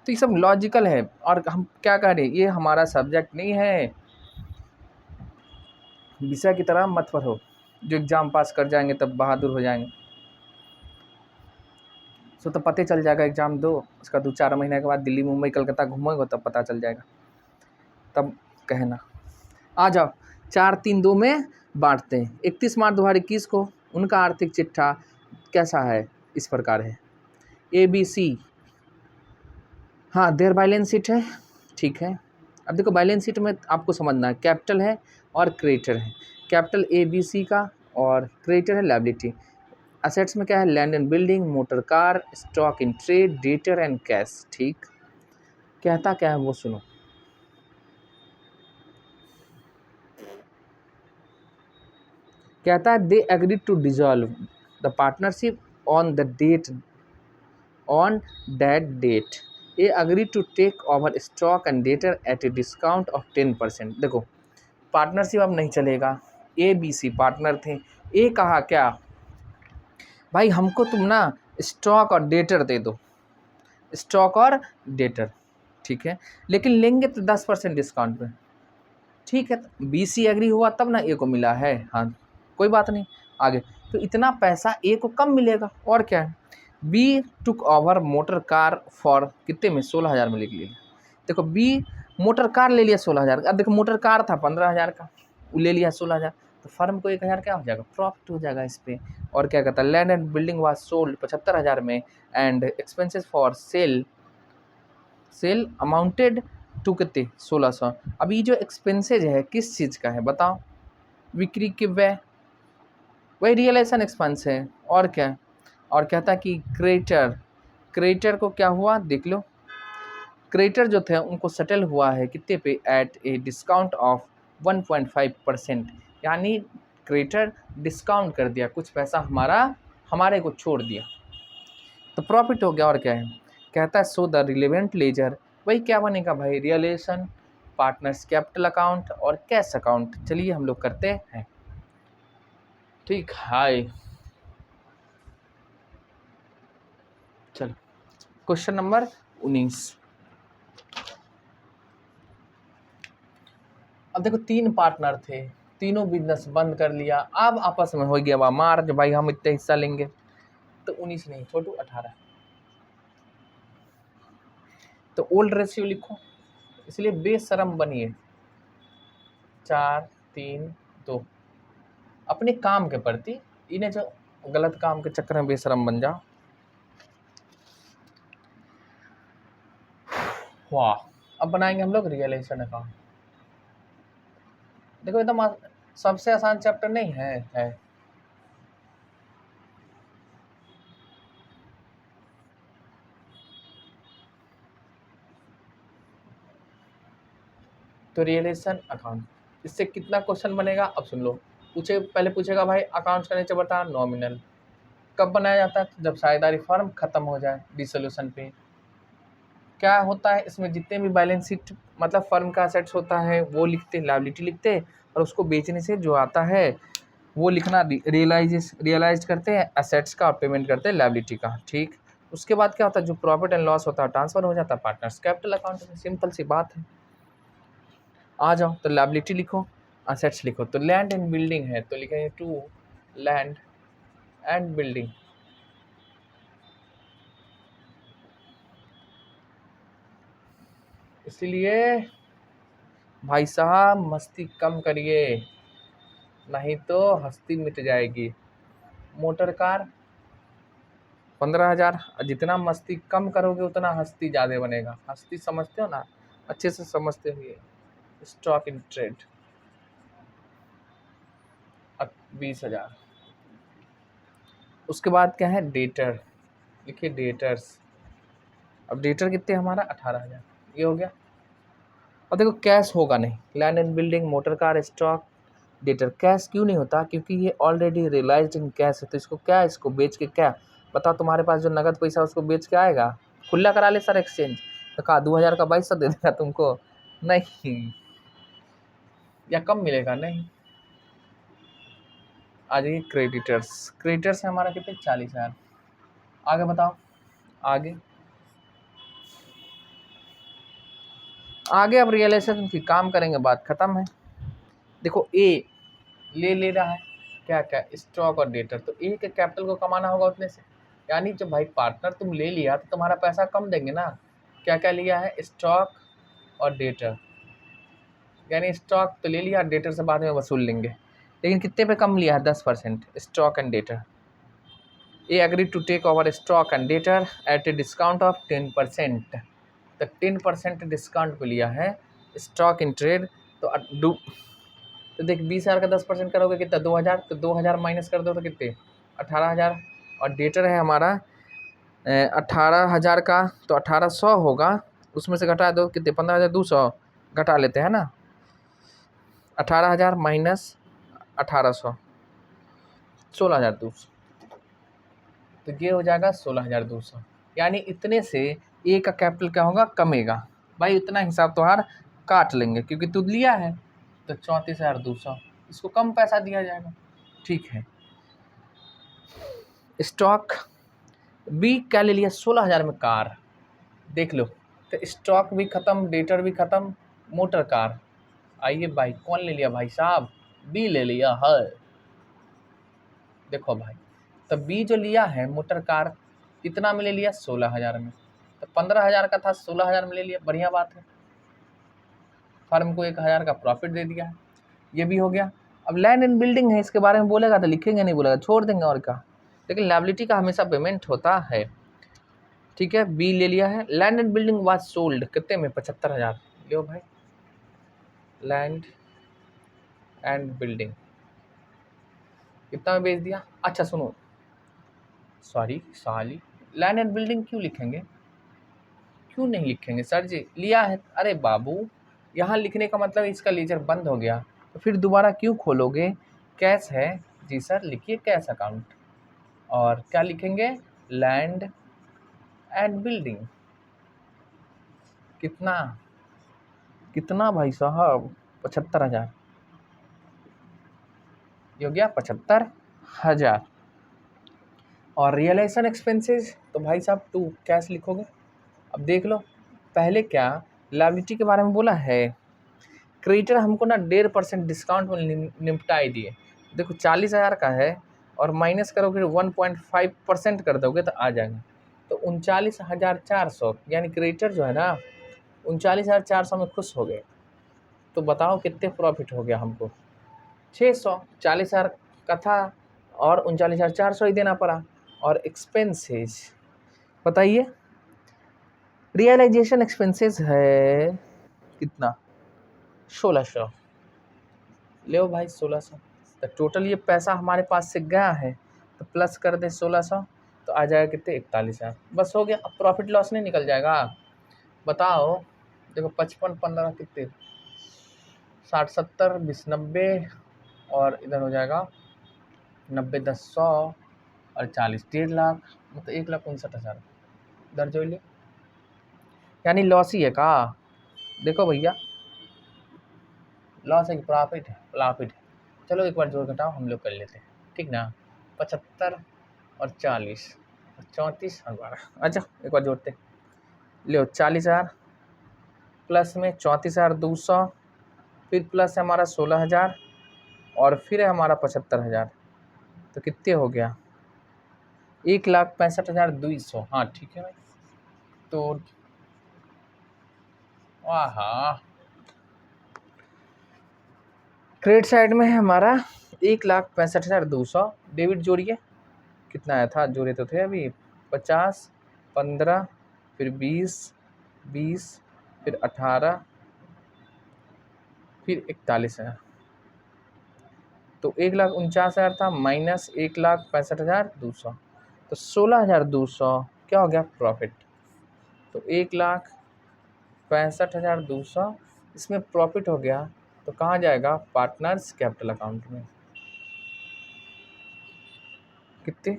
तो ये सब लॉजिकल है। और हम क्या कह रहे हैं, ये हमारा सब्जेक्ट नहीं है, विषय की तरह मत पढ़ो जो एग्ज़ाम पास कर जाएंगे तब बहादुर हो जाएंगे। सो तो पता चल जाएगा, एग्ज़ाम दो, उसका 2-4 महीने के बाद दिल्ली मुंबई कलकत्ता घूमोगे तब पता चल जाएगा, तब कहना। आ जाओ 4-3-2 में बांटते हैं। 31 मार्च 2021 को उनका आर्थिक चिट्ठा कैसा है, इस प्रकार है। ABC, हाँ देयर बैलेंस शीट है, ठीक है। अब देखो बैलेंस शीट में आपको समझना है, कैपिटल है और क्रेडिटर है। कैपिटल ABC का और क्रेडिटर है लायबिलिटी। असेट्स में क्या है, land and building, motor car, stock in trade, debtor and cash, ठीक। कहता क्या है वो सुनो। कहता है they agree to dissolve the partnership on that date, A agree to take over stock and debtor at a discount of 10%। देखो पार्टनरशिप अब नहीं चलेगा, ABC पार्टनर थे, ए कहा क्या भाई हमको तुम ना स्टॉक और डेटर दे दो, स्टॉक और डेटर, ठीक है, लेकिन लेंगे तो 10% डिस्काउंट पे, ठीक है। BC एग्री हुआ तब ना ए को मिला है, हाँ कोई बात नहीं। आगे तो इतना पैसा ए को कम मिलेगा, और क्या है। B took over motor car for कितने में, 16,000 में लिख लिया। देखो B मोटर कार ले लिया 16,000, अब देखो मोटर कार था 15,000 का, वो ले लिया 16,000, तो फर्म को 1,000 क्या हो जाएगा, प्रॉफिट हो जाएगा इस पर। और क्या कहता है, land and building was sold 75,000 में, and expenses for sale amounted to कितने, 1600। अब ये जो एक्सपेंसेज है किस चीज़ का है बताओ, बिक्री के व्यय, वही रियलाइजेशन एक्सपेंस है, और क्या। और कहता है कि क्रेडिटर को क्या हुआ देख लो, क्रेडिटर जो थे उनको सेटल हुआ है कितने पे, एट ए डिस्काउंट ऑफ 1.5%, यानी क्रेडिटर डिस्काउंट कर दिया, कुछ पैसा हमारे को छोड़ दिया, तो प्रॉफिट हो गया, और क्या है। कहता है सो द रिलेवेंट लेजर, वही क्या बनेगा भाई, रियलाइजेशन, पार्टनर्स कैपिटल अकाउंट और कैश अकाउंट। चलिए हम लोग करते हैं, ठीक हाय। चलो क्वेश्चन नंबर 19। अब देखो 3 पार्टनर थे, तीनों बिजनेस बंद कर लिया, अब आपस में हो गया मार, जो भाई हम इतने हिस्सा लेंगे, तो 19 नहीं छोटू 18। तो ओल्ड रेशियो लिखो, इसलिए बेशरम बनिए, 4-3-2, अपने काम के प्रति, इन्हें जो गलत काम के चक्कर में बेशरम बन जाओ। वाह, अब बनाएंगे हम लोग रियलाइजेशन अकाउंट। देखो एकदम सबसे आसान चैप्टर नहीं है। तो रियलाइजेशन अकाउंट, इससे कितना क्वेश्चन बनेगा अब सुन लो। पहले पूछेगा भाई अकाउंट्स का नीचे बता नॉमिनल, कब बनाया जाता है, जब साझेदारी फर्म खत्म हो जाए, डिसोल्यूशन पे। क्या होता है इसमें, जितने भी बैलेंस शीट मतलब फर्म का असेट्स होता है वो लिखते, लायबिलिटी लिखते, और उसको बेचने से जो आता है वो लिखना, रियलाइज करते हैं असेट्स का, और पेमेंट करते हैं लायबिलिटी का, ठीक। उसके बाद क्या होता है, जो प्रॉफिट एंड लॉस होता है ट्रांसफर हो जाता है पार्टनर्स कैपिटल अकाउंट में, सिंपल सी बात है। आ जाओ, तो लायबिलिटी लिखो, असेट्स लिखो। तो लैंड एंड बिल्डिंग है तो लिखेंगे टू लैंड एंड बिल्डिंग, इसलिए भाई साहब मस्ती कम करिए, नहीं तो हस्ती मिट जाएगी। मोटर कार 15,000, जितना मस्ती कम करोगे उतना हस्ती ज़्यादा बनेगा। हस्ती समझते हो ना, अच्छे से समझते हुए। Stock in trade 20,000। उसके बाद क्या है, डेटर, लिखिए डेटर्स। अब डेटर कितने हमारा 18,000, ये हो गया। और देखो कैश होगा नहीं, land and building, motor car, stock, debtor. Cash क्यों नहीं होता, क्योंकि ये ऑलरेडी रियलाइज्ड इन कैश है, तो इसको क्या, इसको बेच के क्या बताओ तुम्हारे पास जो नगद पैसा उसको बेच के आएगा, खुला करा ले सर एक्सचेंज, तो कहा 2000 का 2200 दे देगा तुमको? नहीं, या कम मिलेगा? नहीं। आ जाइए क्रेडिटर्स। क्रेडिटर्स है हमारा कितने? 40,000। आगे बताओ, आगे आगे अब रियलाइजेशन की काम करेंगे, बात खत्म है। देखो ए ले रहा है क्या क्या, स्टॉक और डेटर, तो ए के कैपिटल को कमाना होगा उतने से, यानी जब भाई पार्टनर तुम ले लिया तो तुम्हारा पैसा कम देंगे ना। क्या क्या लिया है? स्टॉक और डेटर, यानी स्टॉक तो ले लिया, डेटर से बाद में वसूल लेंगे, लेकिन कितने पे कम लिया है? 10%। Stock and debtor, A agree to take over stock and debtor at a discount of 10%, तो 10% डिस्काउंट पे लिया है स्टॉक इन ट्रेड। तो देख 20,000 का 10% करोगे कितना? 2,000, तो 2,000 माइनस कर दो तो कितने? 18,000। और डेटर है हमारा 18,000 का, तो 1,800 होगा, उसमें से घटा दो कितने? 15,200 घटा लेते हैं ना। 18,000 माइनस 1,800, 16,200, तो ये हो जाएगा 16,200, यानी इतने से ए का कैपिटल क्या होगा? कमेगा। भाई उतना हिसाब तो हार काट लेंगे क्योंकि तू लिया है, तो 34,200, इसको कम पैसा दिया जाएगा। ठीक है। स्टॉक बी क्या ले लिया? 16,000 में कार, देख लो, तो स्टॉक भी खत्म, डेटर भी खत्म, मोटर कार। आइए भाई, कौन ले लिया भाई साहब? बी ले लिया है। देखो भाई, तो बी जो लिया है मोटर कार, कितना में ले लिया? 16,000 में, तो 15,000 का था, 16,000 में ले लिया, बढ़िया बात है। फर्म को 1,000 का प्रॉफिट दे दिया है, ये भी हो गया। अब लैंड एंड बिल्डिंग है, इसके बारे में बोलेगा तो लिखेंगे, नहीं बोलेगा छोड़ देंगे और क्या, लेकिन लायबिलिटी का हमेशा पेमेंट होता है। ठीक है, बी ले लिया है। Land and building was sold, कितने में? 75,000। लो भाई, लैंड एंड बिल्डिंग कितना में बेच दिया? अच्छा सुनो, सॉरी, लैंड एंड बिल्डिंग क्यों लिखेंगे? क्यों नहीं लिखेंगे सर जी? लिया है, अरे बाबू, यहाँ लिखने का मतलब इसका लीजर बंद हो गया, तो फिर दोबारा क्यों खोलोगे? कैश है जी सर, लिखिए कैश अकाउंट, और क्या लिखेंगे? Land and building. कितना कितना भाई साहब? 75,000, ये हो गया 75,000। और रियलाइजेशन एक्सपेंसेस, तो भाई साहब टू कैश लिखोगे। अब देख लो, पहले क्या लायबिलिटी के बारे में बोला है, क्रेडिटर हमको ना 1.5% डिस्काउंट में निपटा ही दिए। देखो 40,000 का है, और माइनस करोगे 1.5% कर दोगे तो आ जाएगा, तो 39,400, यानी क्रेडिटर जो है ना 39,400 में खुश हो गए। तो बताओ कितने प्रॉफिट हो गया हमको? 600। 40,000 का था और 39,400 ही देना पड़ा। और एक्सपेंसेस बताइए, रियलाइजेशन एक्सपेंसेस है कितना? 1600। ले भाई 1600, तो टोटल ये पैसा हमारे पास से गया है, तो प्लस कर दे 1600, तो आ जाएगा कितने? 41,000। बस हो गया। अब प्रॉफिट लॉस नहीं निकल जाएगा? बताओ, देखो 55 15 कितने? 60 70 20 90, और इधर हो जाएगा 90 10 100 और 40 1.5 लाख, मतलब 1,59,000। इधर जो ले, यानी लॉस ही है का? देखो भैया, लॉस है कि प्रॉफिट है? प्रॉफिट है। चलो एक बार जोड़ घटाओ हम लोग कर लेते हैं, ठीक ना? 75 और 40 और 34 और 12। अच्छा एक बार जोड़ते, लो 40,000 प्लस में 34,200, फिर प्लस है हमारा 16,000, और फिर है हमारा 75,000, तो कितने हो गया? 1,65,200। हाँ ठीक है भाई, तो वाह, क्रेडिट साइड में है हमारा 1,65,200। डेबिट जोड़िए, कितना आया था? जोड़े तो थे अभी, 50 15 फिर 20 20 फिर 18 फिर 41,000, तो 1,49,000 था, माइनस 1,65,200, तो 16,200 क्या हो गया? प्रॉफिट। तो 1,65,200 इसमें प्रॉफिट हो गया, तो कहाँ जाएगा? पार्टनर्स कैपिटल अकाउंट में। कितने?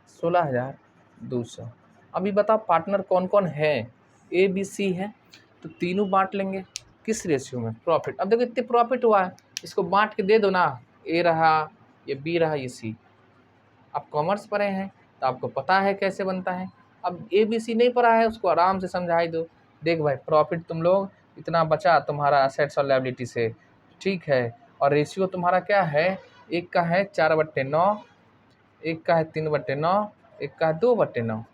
16,200। अभी बताओ पार्टनर कौन कौन है, ए बी सी है, तो तीनों बांट लेंगे किस रेशियो में, प्रॉफिट। अब देखो इतने प्रॉफिट हुआ है, इसको बांट के दे दो ना, ए रहा, ये बी रहा, ये सी। आप कॉमर्स पढ़े हैं तो आपको पता है कैसे बनता है। अब ए बी सी नहीं पढ़ा है उसको आराम से समझाई दो, देख भाई प्रॉफिट तुम लोग इतना बचा तुम्हारा असेट्स और लायबिलिटी से, ठीक है, और रेशियो तुम्हारा क्या है, एक का है 4/9, एक का है 3/9, एक का है 2/9,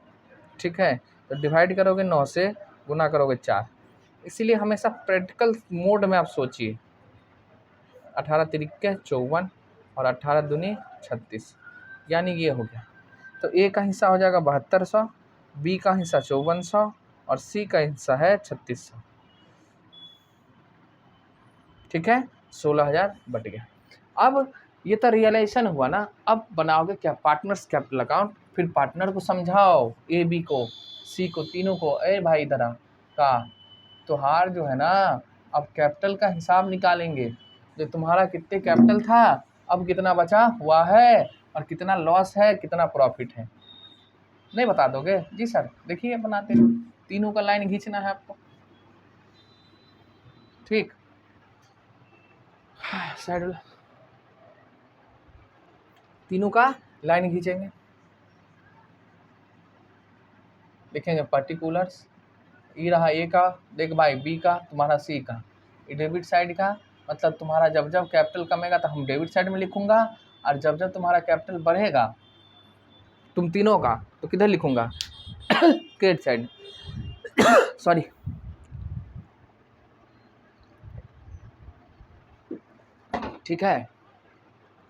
ठीक है। तो डिवाइड करोगे 9 से, गुना करोगे 4। इसीलिए हमेशा प्रैक्टिकल मोड में आप सोचिए। 18 तिरिक्के 54 और 18 दूनी 36, यानी ये हो गया। तो ए का हिस्सा हो जाएगा 7200, बी का हिस्सा 5400 और सी का हिस्सा है 3600, ठीक है। 16,000 बट गया। अब ये तो रियलाइजेशन हुआ ना, अब बनाओगे क्या, पार्टनर्स कैपिटल अकाउंट। फिर पार्टनर को समझाओ, ए बी को, सी को, तीनों को, ए भाई इधर आ का तुहार जो है ना, अब कैपिटल का हिसाब निकालेंगे। जो तुम्हारा कितने कैपिटल था, अब कितना बचा हुआ है, और कितना लॉस है, कितना प्रॉफिट है, नहीं बता दोगे? जी सर, देखिए बनाते हैं, तीनों का लाइन खींचना है आपको, ठीक। साइड तीनों का लाइन खींचेंगे, देखेंगे पर्टिकुलर्स, ई रहा ए का, देख भाई बी का, तुम्हारा सी का, ये डेबिट साइड का, मतलब तुम्हारा जब जब कैपिटल कमेगा तो हम डेबिट साइड में लिखूंगा, और जब जब तुम्हारा कैपिटल बढ़ेगा तुम तीनों का, तो किधर लिखूंगा, क्रेडिट साइड, सॉरी। ठीक है,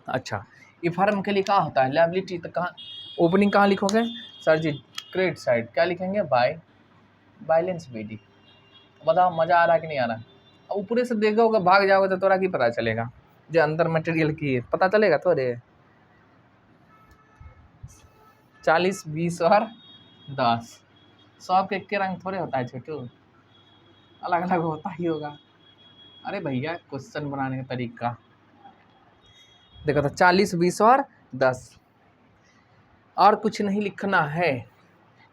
अच्छा। ये फर्म के लिए क्या होता है, लायबिलिटी, तो कहाँ ओपनिंग कहाँ लिखोगे सर जी, क्रेडिट साइड, क्या लिखेंगे, बाय बैलेंस बीडी। बताओ मजा आ रहा है कि नहीं आ रहा है? ऊपरे से देखोगे भाग जाओगे तो तोरा की पता चलेगा, जो अंदर मटेरियल की है पता चलेगा थोड़े। 40, 20 और 10, 100 के एक के रंग थोड़े होता है छोटू, अलग अलग होता ही होगा। अरे भैया क्वेश्चन बनाने का तरीका देखो, तो 40, 20 और 10, और कुछ नहीं लिखना है।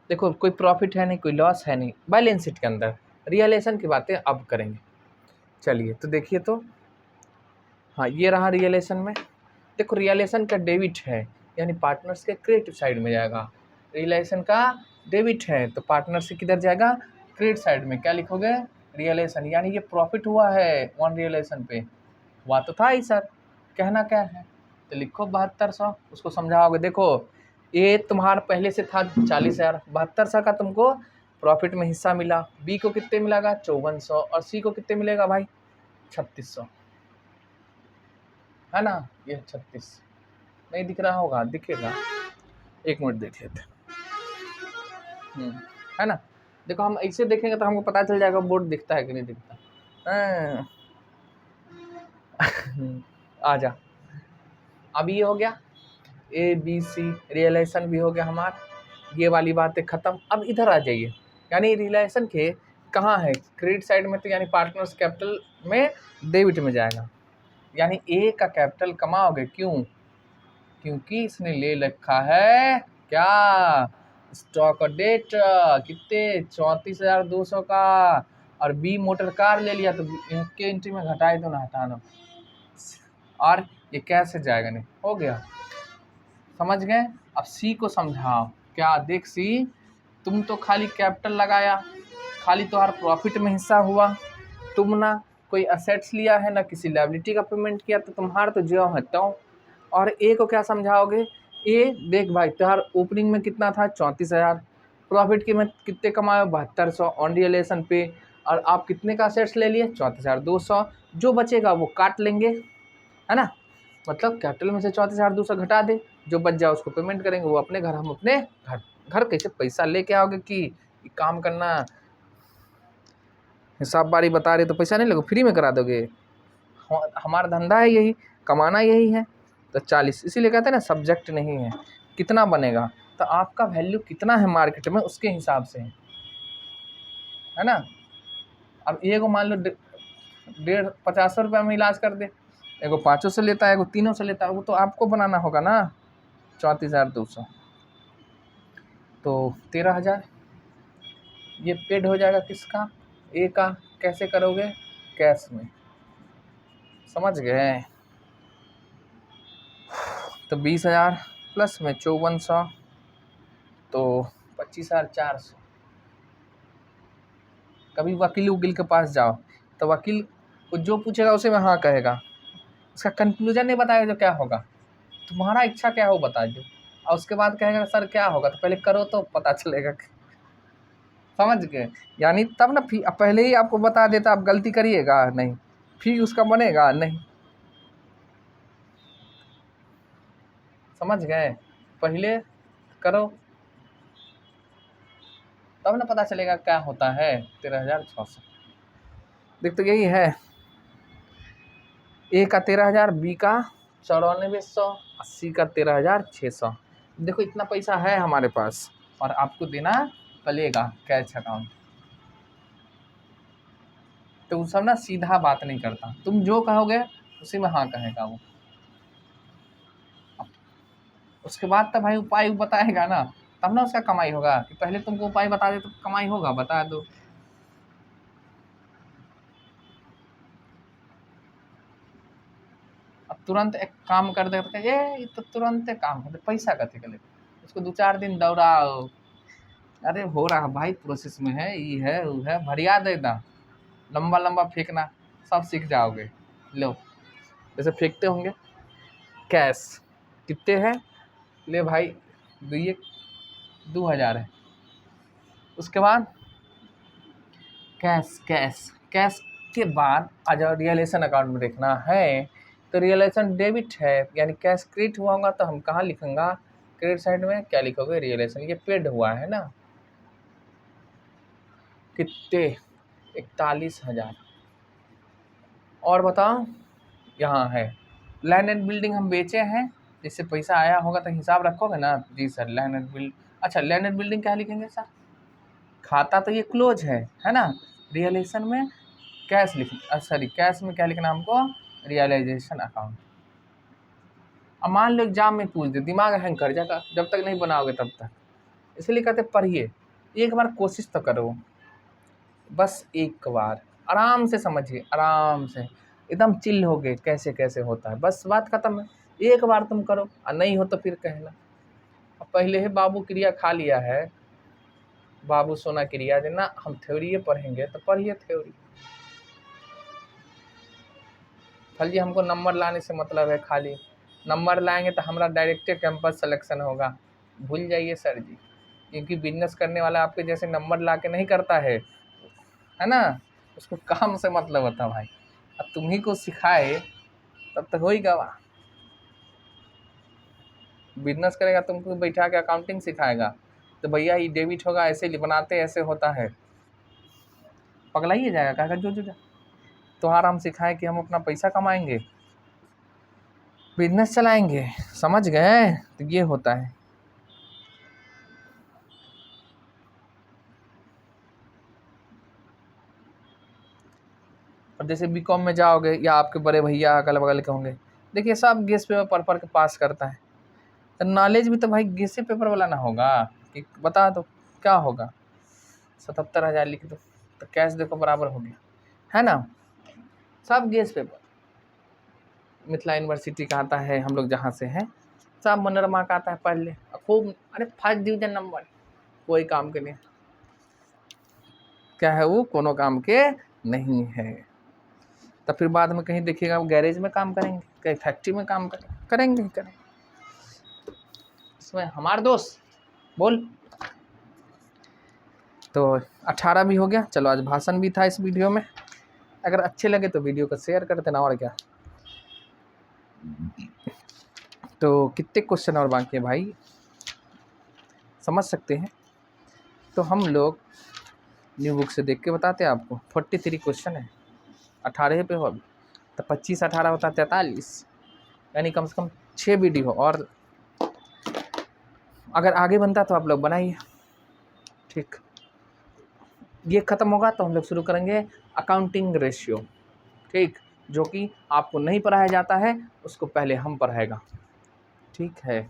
देखो कोई प्रॉफिट है नहीं, कोई लॉस है नहीं, बैलेंस शीट के अंदर रियलाइजेशन की बातें अब करेंगे। चलिए तो देखिए, तो हाँ ये रहा रियलाइजेशन में। देखो रियलाइजेशन का डेबिट है, यानी पार्टनर्स के क्रेडिट साइड में जाएगा। रियलाइजेशन का डेबिट है तो पार्टनर से किधर जाएगा, क्रेडिट साइड में। क्या लिखोगे, रियलाइजेशन, यानी ये प्रॉफिट हुआ है ऑन रियलाइजेशन पे, हुआ तो था ही सर, कहना क्या है, तो लिखो 7200, उसको समझाओगे। देखो ये तुम्हारा पहले से था 40,000, 7200 का तुमको प्रॉफिट में हिस्सा मिला, बी को कितने मिलेगा 5400, और सी को कितने मिलेगा भाई 3600, है ना। ये 36 नहीं दिख रहा होगा, दिखेगा, एक मिनट देख लेते, है ना। देखो हम ऐसे देखेंगे तो हमको पता चल जाएगा बोर्ड दिखता है कि नहीं दिखता। आ जा, अब ये हो गया ए बी सी, रियलाइजेशन भी हो गया हमारा, ये वाली बातें खत्म। अब इधर आ जाइए, यानी रियलाइजेशन के कहाँ है, क्रेडिट साइड में, तो यानी पार्टनर्स कैपिटल में डेबिट में जाएगा, यानी ए का कैपिटल कमाओगे, क्यों, क्योंकि इसने ले रखा है क्या, स्टॉक और डेट, कितने 34,200 का, और बी मोटर कार ले लिया तो के एंट्री में घटाए दो ना, हटाना, और ये कैसे जाएगा, नहीं हो गया, समझ गए। अब सी को समझाओ, क्या देख सी, तुम तो खाली कैपिटल लगाया, खाली तुम्हारा प्रॉफिट में हिस्सा हुआ, तुम ना कोई असेट्स लिया है ना किसी लायबिलिटी का पेमेंट किया, तो तुम्हारा तो जो है तो। और ए को क्या समझाओगे, ए देख भाई तुम्हारा ओपनिंग में कितना था 34,000, प्रॉफिट के में कितने कमाए 7200 ऑन रियलाइजेशन पे, और आप कितने का असेट्स ले लिए 34,200, जो बचेगा वो काट लेंगे, है ना, मतलब कैपिटल में से 34,200 घटा दे, जो बच जाए उसको पेमेंट करेंगे, वो अपने घर, हम अपने घर। घर कैसे पैसा लेके आओगे कि काम करना, हिसाब बारी बता रहे तो पैसा नहीं लगो, फ्री में करा दोगे, हमारा धंधा है यही, कमाना यही है। तो 40, इसीलिए कहते हैं ना सब्जेक्ट नहीं है, कितना बनेगा, तो आपका वैल्यू कितना है मार्केट में उसके हिसाब से है ना। अब एगो मान लो 50 रुपये में इलाज कर दे, एगो 500 से लेता है, एगो 300 से लेता है, वो तो आपको बनाना होगा ना 34,200, तो 13,000 ये पेड हो जाएगा किसका, ए का। कैसे करोगे, कैश में, समझ गए। तो 20,000 प्लस में 5400 तो 25,400। कभी वकील उकील के पास जाओ तो वकील को जो पूछेगा उसे में हाँ कहेगा, उसका कंक्लूजन नहीं बताएगा जो क्या होगा, तुम्हारा इच्छा क्या हो बता दो, और उसके बाद कहेगा सर क्या होगा, तो पहले करो तो पता चलेगा। समझ गए, यानी तब ना फिर पहले ही आपको बता देता आप गलती करिएगा नहीं, फिर उसका बनेगा नहीं। समझ गए, पहले करो तब ना पता चलेगा क्या होता है। 13,600 देख, तो यही है, ए का 13,000, बी का 9400, सी का 13,600। देखो इतना पैसा है हमारे पास और आपको देना पड़ेगा कैश अकाउंट। तो वो सब ना सीधा बात नहीं करता, तुम जो कहोगे उसी में हाँ कहेगा वो। उसके बाद तो भाई उपाय बताएगा ना, तब ना उसका कमाई होगा। कि पहले तुमको उपाय बता दे तो कमाई होगा, बता दो। अब तुरंत एक काम कर दे तो ये तो तुरंत काम कर दे, पैसा कथे के लिए उसको 2-4 दिन दौड़ाओ। अरे हो रहा भाई, प्रोसेस में है, ये है वो है, भरिया देना, लंबा लंबा फेंकना, सब सीख जाओगे। लो जैसे फेंकते होंगे कैश, कितने हैं, ले भाई 2,000 है। उसके बाद कैश कैश कैश के बाद आ जाओ रियलाइजेशन अकाउंट में देखना है। तो रियलाइजेशन डेबिट है, यानी कैश क्रेडिट हुआ होगा तो हम कहाँ लिखेंगे, क्रेडिट साइड में क्या लिखोगे, रियलाइजेशन। ये पेड हुआ है ना, कितने, 41,000। और बताओ, यहाँ है लैंड एंड बिल्डिंग हम बेचे हैं, जिससे पैसा आया होगा तो हिसाब रखोगे ना। जी सर लैंड एंड बिल्ड, अच्छा लैंड एंड बिल्डिंग क्या लिखेंगे सर, खाता तो ये क्लोज है ना। रियलाइजेशन में कैश लिख, सॉरी कैश में क्या लिखना हमको, रियलाइजेशन अकाउंट। अब मान लो एग्जाम में पूछ दे, दिमाग हैंग कर जाएगा जब तक नहीं बनाओगे तब तक। इसलिए कहते पढ़िए, एक बार कोशिश तो करो, बस एक बार आराम से समझिए, आराम से एकदम चिल हो गए कैसे कैसे होता है, बस बात खत्म है। एक बार तुम करो और नहीं हो तो फिर कहना। अब पहले ही बाबू क्रिया खा लिया है, बाबू सोना क्रिया देना, हम थ्योरी पढ़ेंगे तो पढ़िए थ्योरी। खाली हमको नंबर लाने से मतलब है, खाली नंबर लाएंगे तो हमारा डायरेक्ट कैंपस सिलेक्शन होगा, भूल जाइए सर जी। क्योंकि बिजनेस करने वाला आपके जैसे नंबर ला के नहीं करता है ना, उसको काम से मतलब होता भाई। अब तुम ही को सिखाए तब तक हो ही गवा। बिजनेस करेगा तुमको बैठा के अकाउंटिंग सिखाएगा तो भैया ये डेबिट होगा, ऐसे बनाते ऐसे होता है, पगलाइए जाएगा, कहेगा जो जो तो आराम सिखाए कि हम अपना पैसा कमाएंगे, बिजनेस चलाएंगे। समझ गए, तो ये होता है। और जैसे बीकॉम में जाओगे या आपके बड़े भैया अगल बगल के होंगे, देखिए सब गेस पेपर पढ़ के पास करता है, तो नॉलेज भी तो भाई गेस पेपर वाला ना होगा कि बता दो क्या होगा। 77,000 लिख दो तो कैश देखो बराबर हो गया, है ना। सब गेस पेपर, मिथिला यूनिवर्सिटी का आता है, हम लोग जहाँ से हैं, सब मनोरमा का आता है, पढ़ ले खूब। अरे फर्स्ट डिवीजन नंबर, कोई काम के नहीं, क्या है वो, कोनो काम के नहीं है। तो फिर बाद में कहीं देखिएगा वो गैरेज में काम करेंगे, कहीं फैक्ट्री में काम करेंगे। इसमें हमारे दोस्त बोल। तो 18 भी हो गया। चलो आज भाषण भी था इस वीडियो में, अगर अच्छे लगे तो वीडियो को शेयर कर देना, और क्या। तो कितने क्वेश्चन और बाकी है भाई, समझ सकते हैं। तो हम लोग न्यू बुक से देख के बताते हैं आपको। 43 क्वेश्चन है, 18 पे हो अभी, तो 25 18 होता 43, यानी कम से कम 6 वीडियो। और अगर आगे बनता तो आप लोग बनाइए, ठीक। ये ख़त्म होगा तो हम लोग शुरू करेंगे अकाउंटिंग रेशियो, ठीक, जो कि आपको नहीं पढ़ाया जाता है, उसको पहले हम पढ़ाएगा, ठीक है।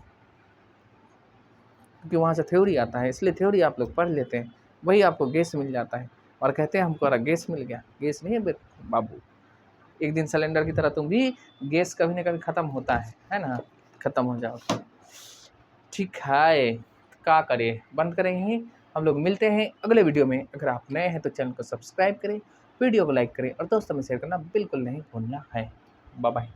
क्योंकि वहाँ से थ्योरी आता है, इसलिए थ्योरी आप लोग पढ़ लेते हैं, वही आपको गैस मिल जाता है और कहते हैं हमको गैस मिल गया। गैस नहीं है बाबू, एक दिन सिलेंडर की तरह तुम भी गैस कभी ना कभी ख़त्म होता है ना, ख़त्म हो जाओ। ठीक है, क्या करें, बंद करें यहीं। हम लोग मिलते हैं अगले वीडियो में। अगर आप नए हैं तो चैनल को सब्सक्राइब करें, वीडियो को लाइक करें और दोस्तों में शेयर करना बिल्कुल नहीं भूलना है। Bye bye.